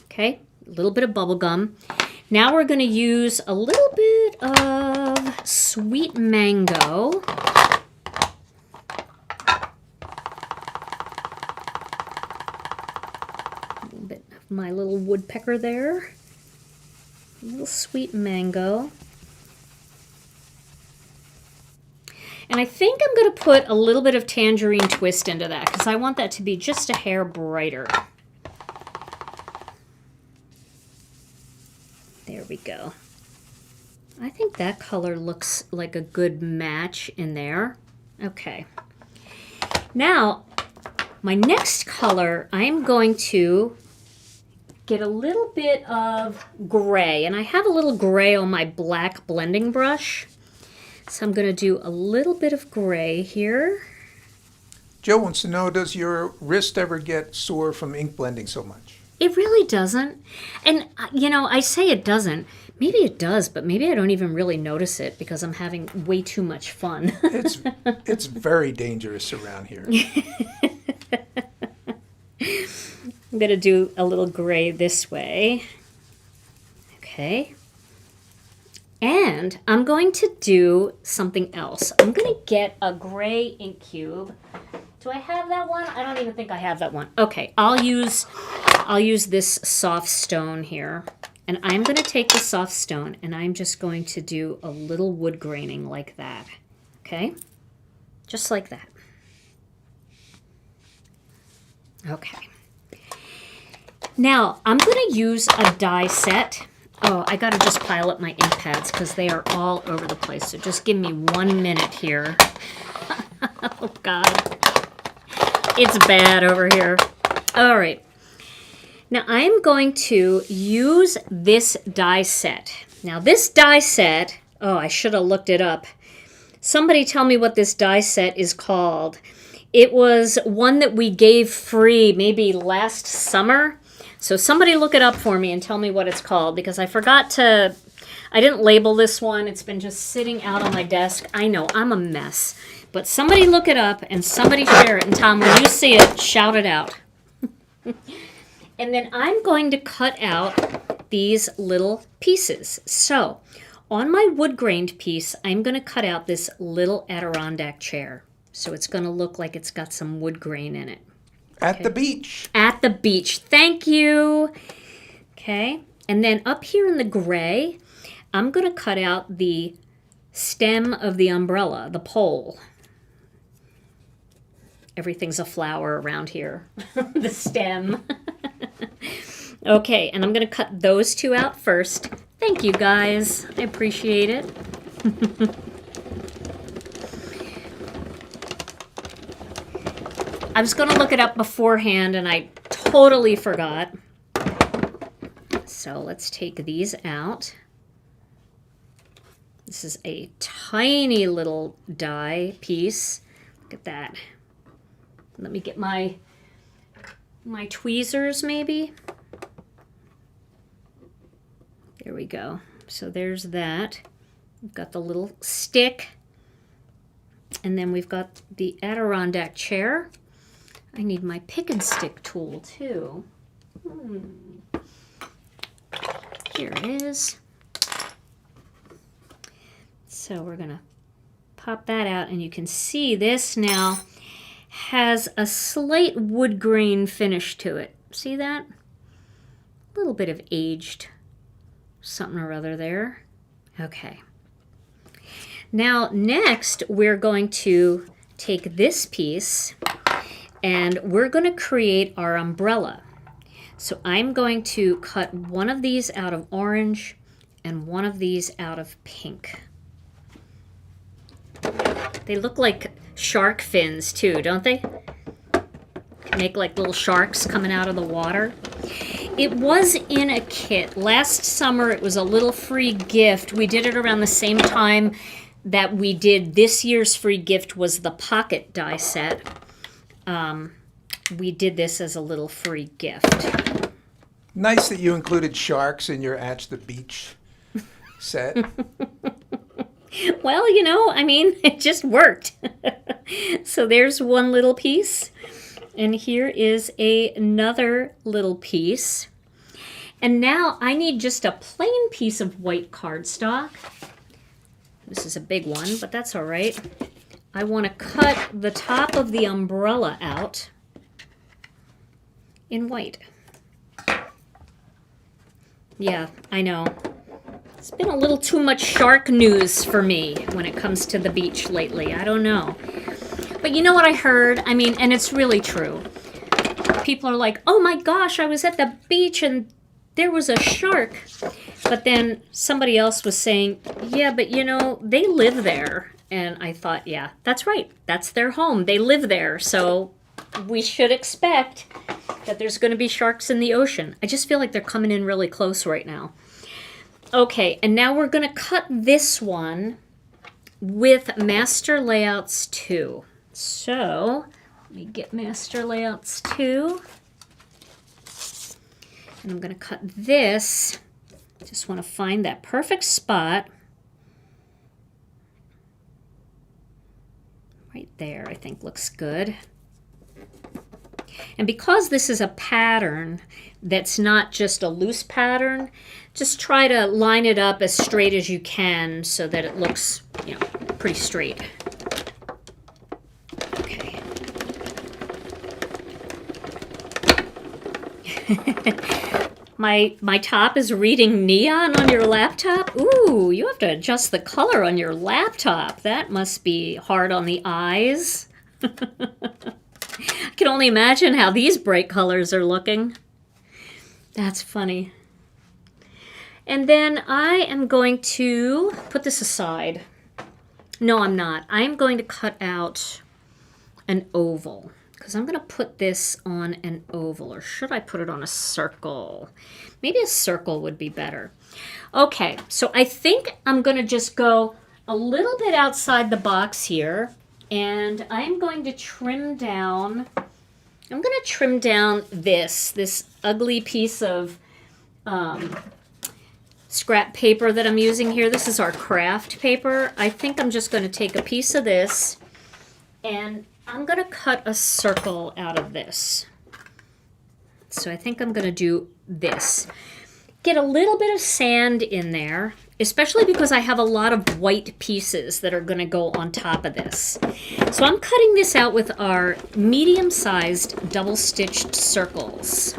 [SPEAKER 1] Okay, a little bit of Bubblegum. Now we're going to use a little bit of Sweet Mango. A little bit of my little woodpecker there. A little Sweet Mango. And I think I'm going to put a little bit of tangerine twist into that because I want that to be just a hair brighter. There we go. I think that color looks like a good match in there. Okay. Now, my next color, I'm going to get a little bit of gray. And I have a little gray on my black blending brush. So I'm going to do a little bit of gray here.
[SPEAKER 2] Joe wants to know, does your wrist ever get sore from ink blending so much?
[SPEAKER 1] It really doesn't. And, you know, I say it doesn't. Maybe it does, but maybe I don't even really notice it because I'm having way too much fun.
[SPEAKER 2] It's very dangerous around here.
[SPEAKER 1] I'm going to do a little gray this way. Okay. And I'm going to do something else. I'm going to get a gray ink cube. Do I have that one? I don't even think I have that one. Okay, I'll use this soft stone here. And I'm going to take the soft stone and I'm just going to do a little wood graining like that. Okay? Just like that. Okay. Now, I'm going to use a die set. Oh, I got to just pile up my ink pads because they are all over the place. So just give me 1 minute here. Oh, God. It's bad over here. All right. Now, I'm going to use this die set. Now, this die set, oh, I should have looked it up. Somebody tell me what this die set is called. It was one that we gave free maybe last summer. So somebody look it up for me and tell me what it's called because I forgot to, I didn't label this one. It's been just sitting out on my desk. I know, I'm a mess. But somebody look it up and somebody share it. And Tom, when you see it, shout it out. And then I'm going to cut out these little pieces. So on my wood grained piece, I'm going to cut out this little Adirondack chair. So it's going to look like it's got some wood grain in it.
[SPEAKER 2] At the beach.
[SPEAKER 1] At the beach. Thank you. Okay. And then up here in the gray, I'm going to cut out the stem of the umbrella, the pole. Everything's a flower around here. The stem. Okay, and I'm going to cut those two out first. Thank you, guys. I appreciate it. I was going to look it up beforehand, and I totally forgot. So let's take these out. This is a tiny little die piece. Look at that. Let me get my tweezers, maybe. There we go. So there's that. We've got the little stick. And then we've got the Adirondack chair. I need my pick and stick tool, too. Here it is. So we're going to pop that out, and you can see this now has a slight wood grain finish to it. See that? A little bit of aged something or other there. Okay. Now, next, we're going to take this piece, and we're going to create our umbrella. So I'm going to cut one of these out of orange and one of these out of pink. They look like shark fins too, don't they? Make like little sharks coming out of the water. It was in a kit. Last summer it was a little free gift. We did it around the same time that we did this year's free gift was the pocket die set. We did this as a little free gift.
[SPEAKER 2] Nice that you included sharks in your At the Beach set.
[SPEAKER 1] Well, you know, I mean, it just worked. So there's one little piece. And here is another little piece. And now I need just a plain piece of white cardstock. This is a big one, but that's all right. I want to cut the top of the umbrella out in white. Yeah, I know. It's been a little too much shark news for me when it comes to the beach lately. I don't know. But you know what I heard? I mean, and it's really true. People are like, oh my gosh, I was at the beach and there was a shark. But then somebody else was saying, yeah, but you know, they live there. And I thought, yeah, that's right. That's their home. They live there. So we should expect that there's going to be sharks in the ocean. I just feel like they're coming in really close right now. Okay, and now we're going to cut this one with Master Layouts 2. So, let me get Master Layouts 2. And I'm going to cut this. Just want to find that perfect spot. Right there, I think looks good. And because this is a pattern that's not just a loose pattern, just try to line it up as straight as you can so that it looks, you know, pretty straight. Okay. My top is reading neon on your laptop? Ooh, you have to adjust the color on your laptop. That must be hard on the eyes. I can only imagine how these bright colors are looking. That's funny. And then I am going to put this aside. No, I'm not. I'm going to cut out an oval because I'm going to put this on an oval, or should I put it on a circle? Maybe a circle would be better. Okay, so I think I'm going to just go a little bit outside the box here, and I'm going to trim down. I'm going to trim down this ugly piece of scrap paper that I'm using here. This is our craft paper. I think I'm just going to take a piece of this and I'm going to cut a circle out of this. So I think I'm going to do this. Get a little bit of sand in there, especially because I have a lot of white pieces that are going to go on top of this. So I'm cutting this out with our medium-sized double-stitched circles.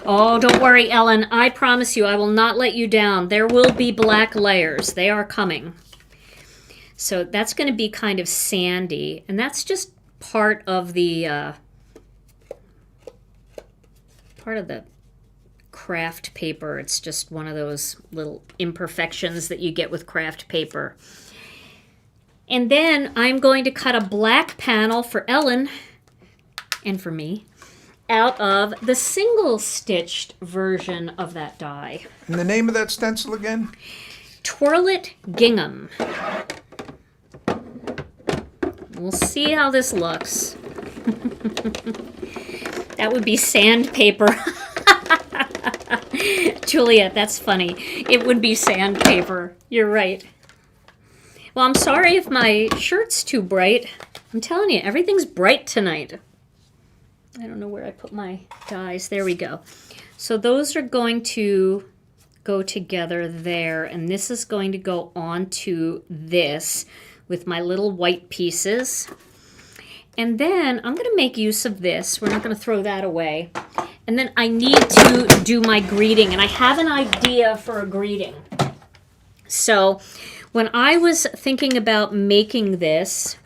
[SPEAKER 1] Oh, don't worry, Ellen. I promise you, I will not let you down. There will be black layers. They are coming. So that's going to be kind of sandy, and that's just part of the craft paper. It's just one of those little imperfections that you get with craft paper. And then I'm going to cut a black panel for Ellen and for me out of the single-stitched version of that die.
[SPEAKER 2] And the name of that stencil again?
[SPEAKER 1] Twirl-it Gingham. We'll see how this looks. That would be sandpaper. Juliet, that's funny. It would be sandpaper. You're right. Well, I'm sorry if my shirt's too bright. I'm telling you, everything's bright tonight. I don't know where I put my dies. There we go. So those are going to go together there, and this is going to go onto this with my little white pieces. And then I'm going to make use of this. We're not going to throw that away. And then I need to do my greeting, and I have an idea for a greeting. So when I was thinking about making this,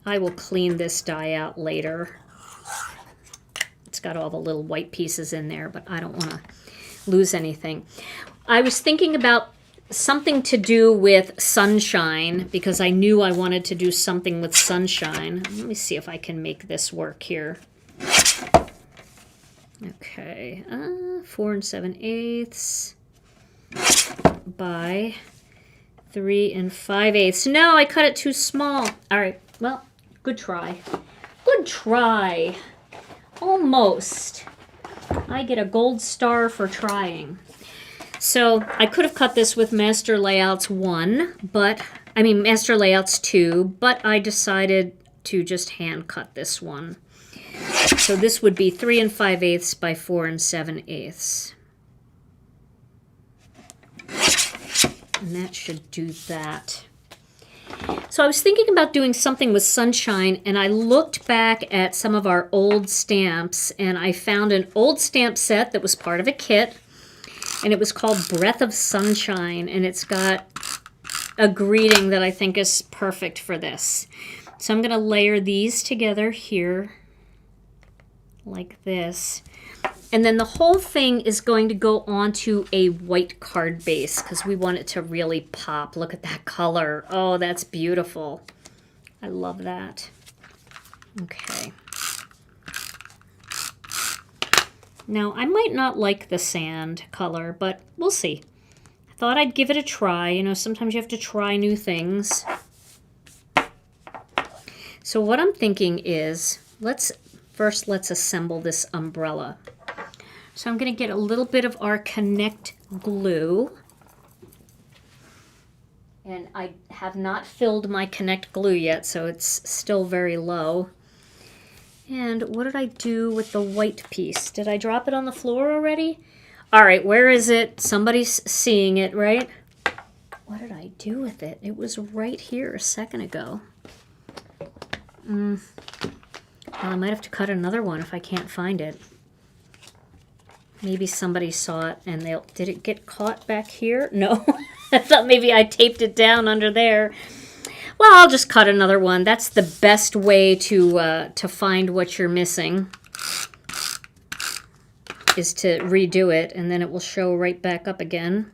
[SPEAKER 1] I will clean this die out later. It's got all the little white pieces in there, but I don't want to lose anything. I was thinking about something to do with sunshine because I knew I wanted to do something with sunshine. Let me see if I can make this work here. Okay, 4 7/8 by 3 5/8. No, I cut it too small. All right, well, good try. Good try. Almost. I get a gold star for trying. So I could have cut this with Master Layouts 1, Master Layouts 2, but I decided to just hand cut this one. So this would be 3 5/8 by 4 7/8. And that should do that. So I was thinking about doing something with sunshine, and I looked back at some of our old stamps, and I found an old stamp set that was part of a kit. and it was called Breath of Sunshine, and it's got a greeting that I think is perfect for this. So I'm going to layer these together here like this. And then the whole thing is going to go onto a white card base because we want it to really pop. Look at that color. Oh, that's beautiful. I love that. Okay. Now, I might not like the sand color, but we'll see. I thought I'd give it a try. You know, sometimes you have to try new things. So what I'm thinking is, let's assemble this umbrella. So I'm going to get a little bit of our Connect glue. And I have not filled my Connect glue yet, so it's still very low. And what did I do with the white piece? Did I drop it on the floor already? All right, where is it? Somebody's seeing it, right? What did I do with it? It was right here a second ago. Well, I might have to cut another one if I can't find it. Maybe somebody saw it and did it get caught back here? No, I thought maybe I taped it down under there. Well, I'll just cut another one. That's the best way to find what you're missing, is to redo it, and then it will show right back up again.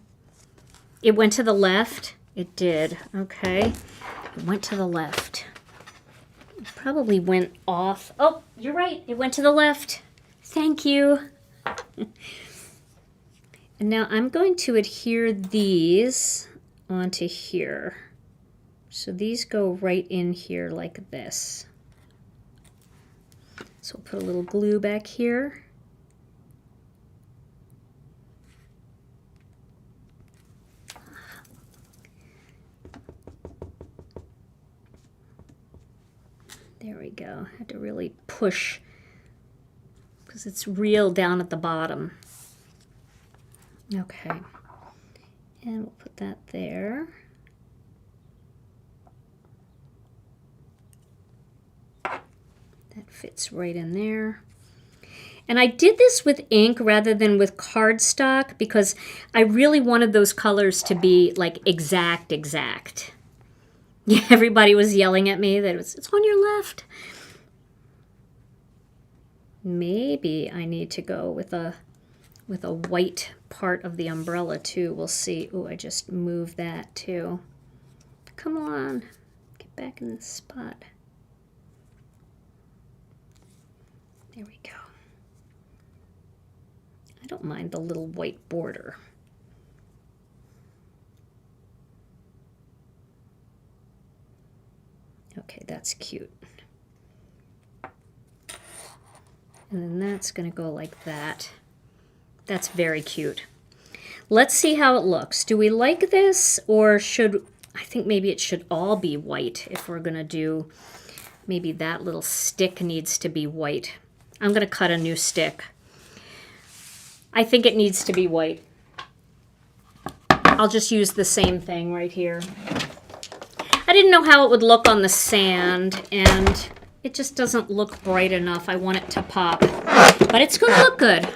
[SPEAKER 1] It went to the left. It did. Okay. It went to the left. It probably went off. Oh, you're right. It went to the left. Thank you. And now I'm going to adhere these onto here. So these go right in here like this. So we'll put a little glue back here. There we go. I had to really push because it's real down at the bottom. Okay. And we'll put that there. That fits right in there. And I did this with ink rather than with cardstock because I really wanted those colors to be like exact. Yeah, everybody was yelling at me that it's on your left. Maybe I need to go with a white part of the umbrella too. We'll see. Oh, I just moved that too. Come on, get back in the spot. There we go. I don't mind the little white border. Okay, that's cute. And then that's going to go like that. That's very cute. Let's see how it looks. Do we like this, or I think maybe it should all be white if we're going to do, maybe that little stick needs to be white. I'm going to cut a new stick. I think it needs to be white. I'll just use the same thing right here. I didn't know how it would look on the sand, and it just doesn't look bright enough. I want it to pop, but it's going to look good.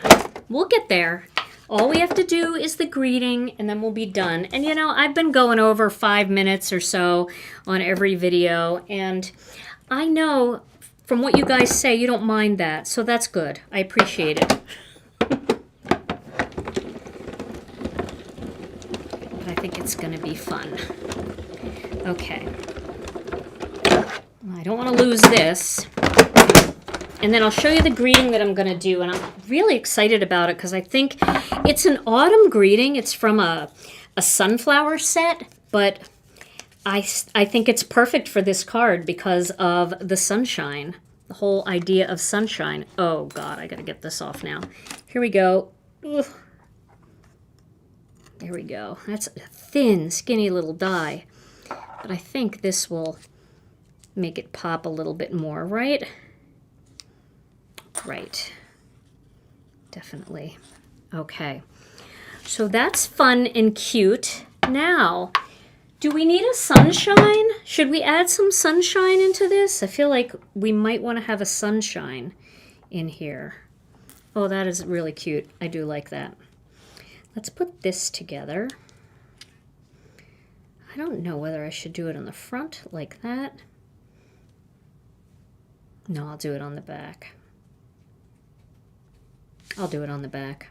[SPEAKER 1] We'll get there. All we have to do is the greeting, and then we'll be done. And you know, I've been going over 5 minutes or so on every video, and I know from what you guys say, you don't mind that, so that's good. I appreciate it. But I think it's going to be fun. Okay. I don't want to lose this. And then I'll show you the greeting that I'm going to do, and I'm really excited about it because I think it's an autumn greeting. It's from a sunflower set, but I think it's perfect for this card because of the sunshine, the whole idea of sunshine. Oh, God, I got to get this off now. Here we go. Ugh. There we go. That's a thin, skinny little die, but I think this will make it pop a little bit more, right? Right. Definitely. Okay. So that's fun and cute. Now, do we need a sunshine? Should we add some sunshine into this? I feel like we might want to have a sunshine in here. Oh, that is really cute. I do like that. Let's put this together. I don't know whether I should do it on the front like that. No, I'll do it on the back. I'll do it on the back.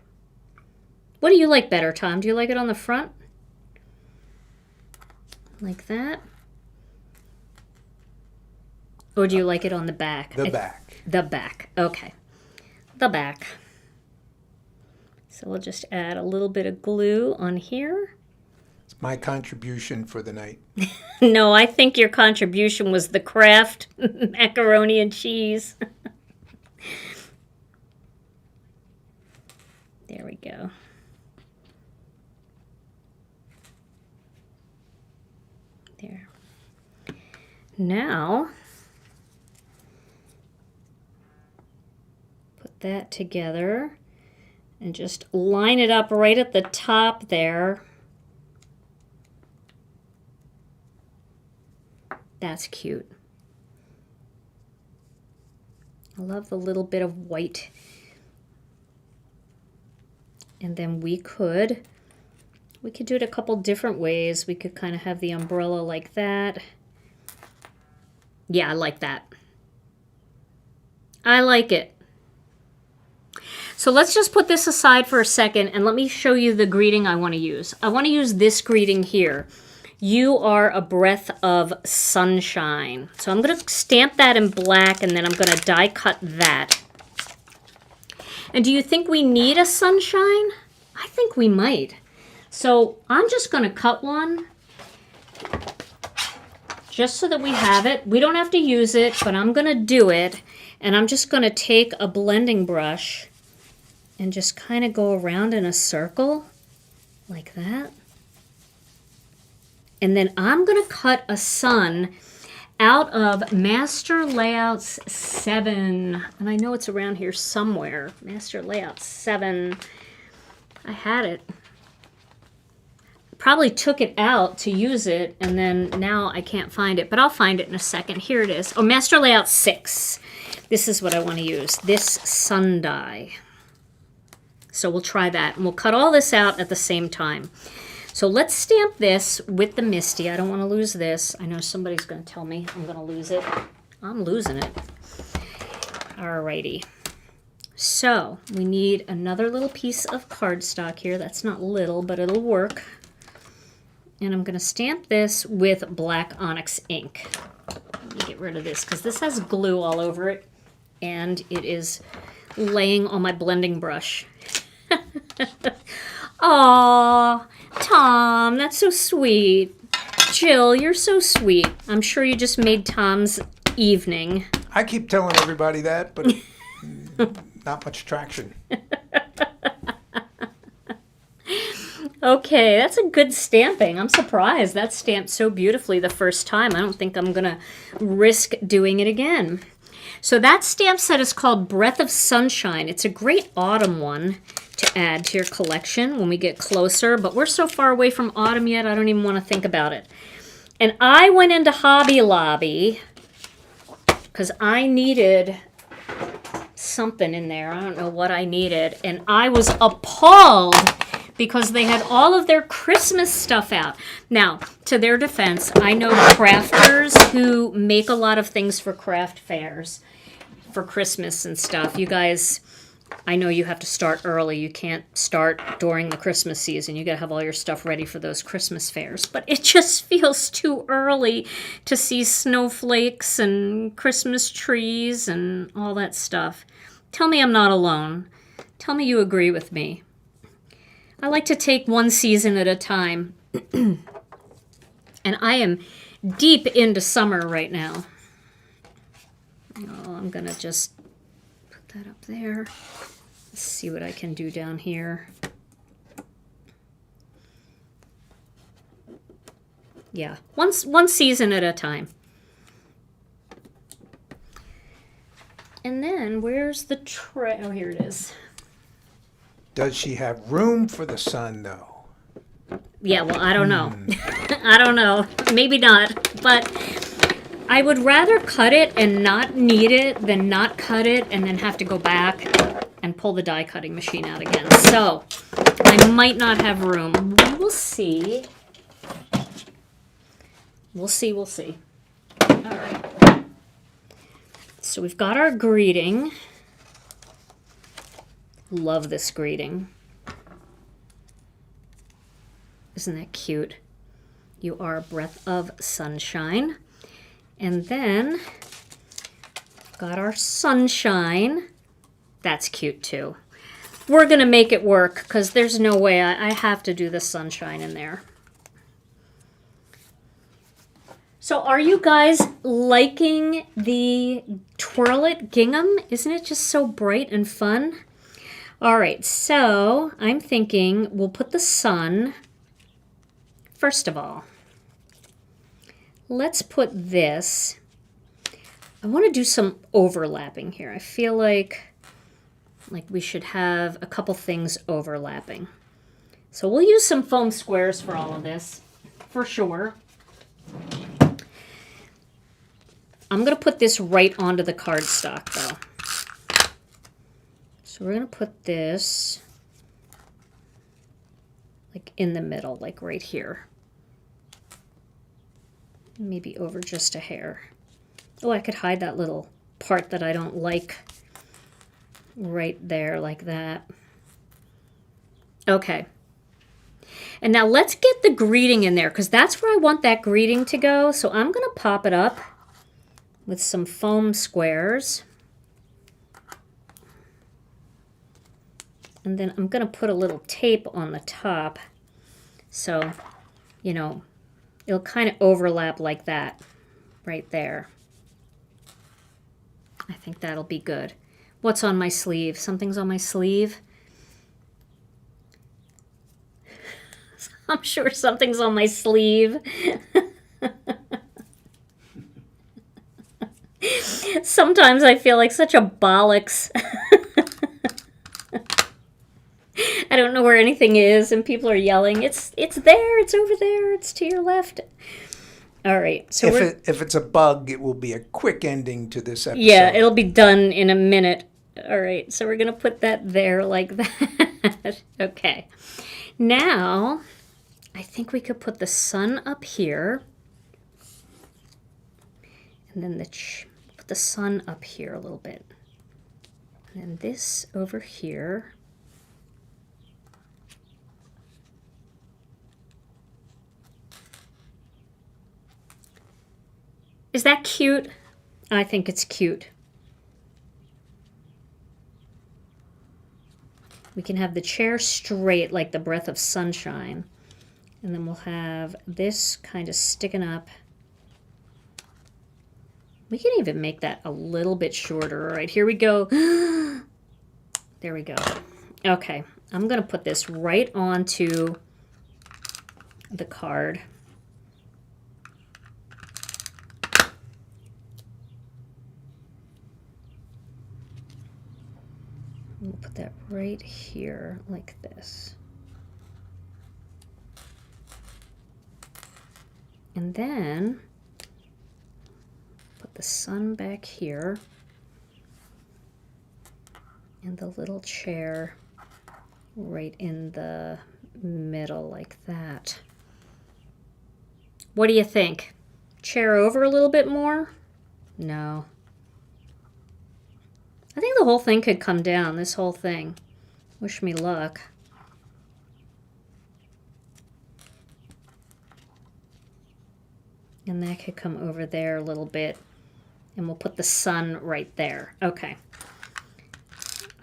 [SPEAKER 1] What do you like better, Tom? Do you like it on the front? Like that? Or do you like it on the back?
[SPEAKER 2] The back.
[SPEAKER 1] The back. Okay. The back. So we'll just add a little bit of glue on here.
[SPEAKER 2] It's my contribution for the night.
[SPEAKER 1] No, I think your contribution was the Kraft macaroni and cheese. There we go. There. Now, put that together and just line it up right at the top there. That's cute. I love the little bit of white. And then we could do it a couple different ways. We could kind of have the umbrella like that. Yeah, I like that. I like it. So let's just put this aside for a second and let me show you the greeting I want to use. I want to use this greeting here. You are a breath of sunshine. So I'm going to stamp that in black and then I'm going to die cut that. And do you think we need a sunshine? I think we might. So I'm just going to cut one just so that we have it. We don't have to use it, but I'm going to do it. And I'm just going to take a blending brush and just kind of go around in a circle like that. And then I'm going to cut a sun out of Master Layouts 7. And I know it's around here somewhere. Master Layout 7. I had it. Probably took it out to use it, and then now I can't find it. But I'll find it in a second. Here it is. Oh, Master Layout 6. This is what I want to use. This sun die. So we'll try that. And we'll cut all this out at the same time. So let's stamp this with the Misty. I don't want to lose this. I know somebody's going to tell me I'm going to lose it. I'm losing it. Alrighty. So we need another little piece of cardstock here. That's not little, but it'll work. And I'm going to stamp this with black Onyx ink. Let me get rid of this because this has glue all over it. And it is laying on my blending brush. Aww. Tom, that's so sweet. Jill, you're so sweet. I'm sure you just made Tom's evening.
[SPEAKER 2] I keep telling everybody that, but not much traction.
[SPEAKER 1] Okay, that's a good stamping. I'm surprised. That stamped so beautifully the first time. I don't think I'm going to risk doing it again. So that stamp set is called Breath of Sunshine. It's a great autumn one to add to your collection when we get closer, but we're so far away from autumn yet, I don't even want to think about it. And I went into Hobby Lobby because I needed something in there. I don't know what I needed. And I was appalled because they had all of their Christmas stuff out. Now, to their defense, I know crafters who make a lot of things for craft fairs for Christmas and stuff. You guys, I know you have to start early. You can't start during the Christmas season. You got to have all your stuff ready for those Christmas fairs. But it just feels too early to see snowflakes and Christmas trees and all that stuff. Tell me I'm not alone. Tell me you agree with me. I like to take one season at a time. And I am deep into summer right now. Oh, I'm going to just put that up there. Let's see what I can do down here. Yeah, one season at a time. And then where's the tray? Oh, here it is.
[SPEAKER 2] Does she have room for the sun, though?
[SPEAKER 1] Yeah, well, I don't know. I don't know. Maybe not. But I would rather cut it and not need it than not cut it and then have to go back and pull the die cutting machine out again. So I might not have room. We will see. We'll see, we'll see. All right. So we've got our greeting. Love this greeting. Isn't that cute? You are a breath of sunshine. And then got our sunshine. That's cute too. We're going to make it work because there's no way I have to do the sunshine in there. So are you guys liking the Twirl-it Gingham? Isn't it just so bright and fun? All right, so I'm thinking we'll put the sun. First of all, let's put this. I want to do some overlapping here. I feel like we should have a couple things overlapping. So we'll use some foam squares for all of this, for sure. I'm going to put this right onto the cardstock, though. So we're going to put this like in the middle, like right here. Maybe over just a hair. Oh, I could hide that little part that I don't like right there, like that. Okay. And now let's get the greeting in there, because that's where I want that greeting to go. So I'm going to pop it up with some foam squares. And then I'm going to put a little tape on the top. So, you know, it'll kind of overlap like that right there. I think that'll be good. What's on my sleeve? Something's on my sleeve. I'm sure something's on my sleeve. Sometimes I feel like such a bollocks. I don't know where anything is, and people are yelling, it's there, it's over there, it's to your left. All right. So
[SPEAKER 2] if it's a bug, it will be a quick ending to this episode.
[SPEAKER 1] Yeah, it'll be done in a minute. All right, so we're going to put that there like that. Okay. Now, I think we could put the sun up here. And then put the sun up here a little bit. And then this over here. Is that cute? I think it's cute. We can have the chair straight like the breath of sunshine. And then we'll have this kind of sticking up. We can even make that a little bit shorter. All right, here we go. There we go. Okay, I'm going to put this right onto the card. We'll put that right here like this. And then put the sun back here and the little chair right in the middle like that. What do you think? Chair over a little bit more? No. I think the whole thing could come down, this whole thing. Wish me luck. And that could come over there a little bit. And we'll put the sun right there. Okay.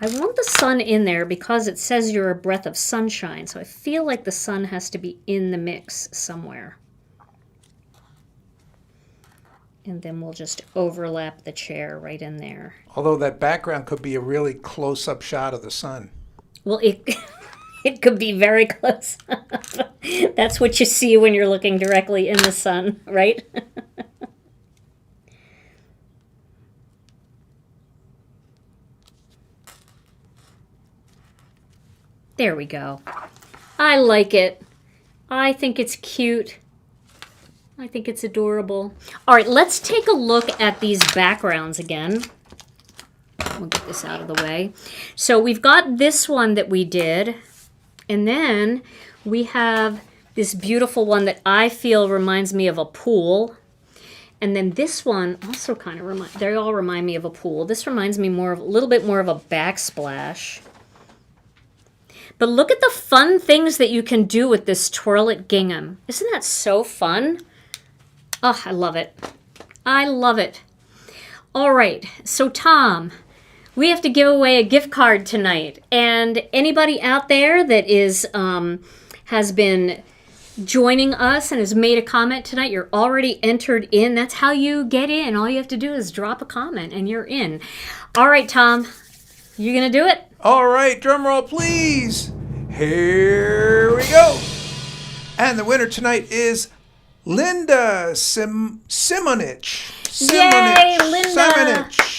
[SPEAKER 1] I want the sun in there because it says you're a breath of sunshine. So I feel like the sun has to be in the mix somewhere. And then we'll just overlap the chair right in there.
[SPEAKER 2] Although that background could be a really close-up shot of the sun.
[SPEAKER 1] Well, it could be very close. That's what you see when you're looking directly in the sun, right? There we go. I like it. I think it's cute. I think it's adorable. All right, let's take a look at these backgrounds again. We'll get this out of the way. So we've got this one that we did And then we have this beautiful one that I feel reminds me of a pool. And then this one also kind of they all remind me of a pool. This reminds me a little bit more of a backsplash. But look at the fun things that you can do with this Twirl-it Gingham. Isn't that so fun? Oh, I love it. I love it. All right, so Tom, we have to give away a gift card tonight. And anybody out there that has been joining us and has made a comment tonight, you're already entered in. That's how you get in. All you have to do is drop a comment and you're in. All right, Tom, you gonna do it?
[SPEAKER 2] All right, drum roll, please. Here we go. And the winner tonight is Linda Simonich.
[SPEAKER 1] Yay, Linda.
[SPEAKER 2] Simonich.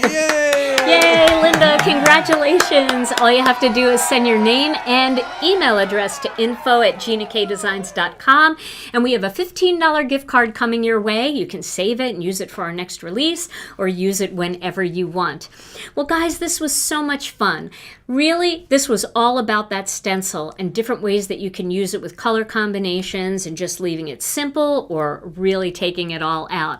[SPEAKER 2] Yay.
[SPEAKER 1] Yay, Linda, congratulations. All you have to do is send your name and email address to info@ginakdesigns.com. And we have a $15 gift card coming your way. You can save it and use it for our next release or use it whenever you want. Well, guys, this was so much fun. Really, this was all about that stencil and different ways that you can use it with color combinations and just leaving it simple or really taking it all out.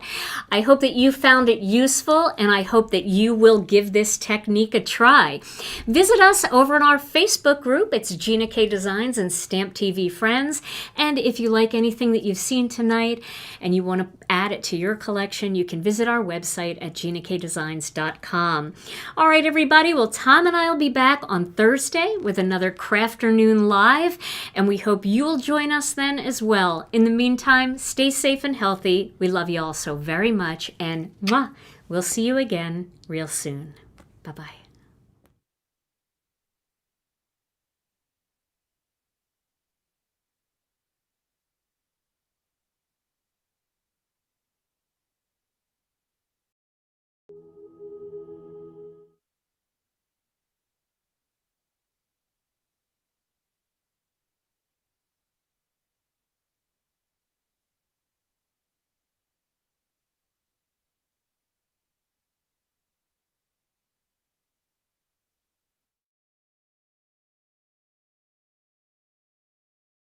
[SPEAKER 1] I hope that you found it useful, and I hope that you will give this technique a try. Visit us over in our Facebook group. It's Gina K Designs and Stamp TV Friends. And if you like anything that you've seen tonight and you want to add it to your collection, you can visit our website at ginakdesigns.com. All right, everybody. Well, Tom and I will be back on Thursday with another Crafternoon Live, and we hope you will join us then as well. In the meantime, stay safe and healthy. We love you all so very much, and we'll see you again real soon. Bye-bye.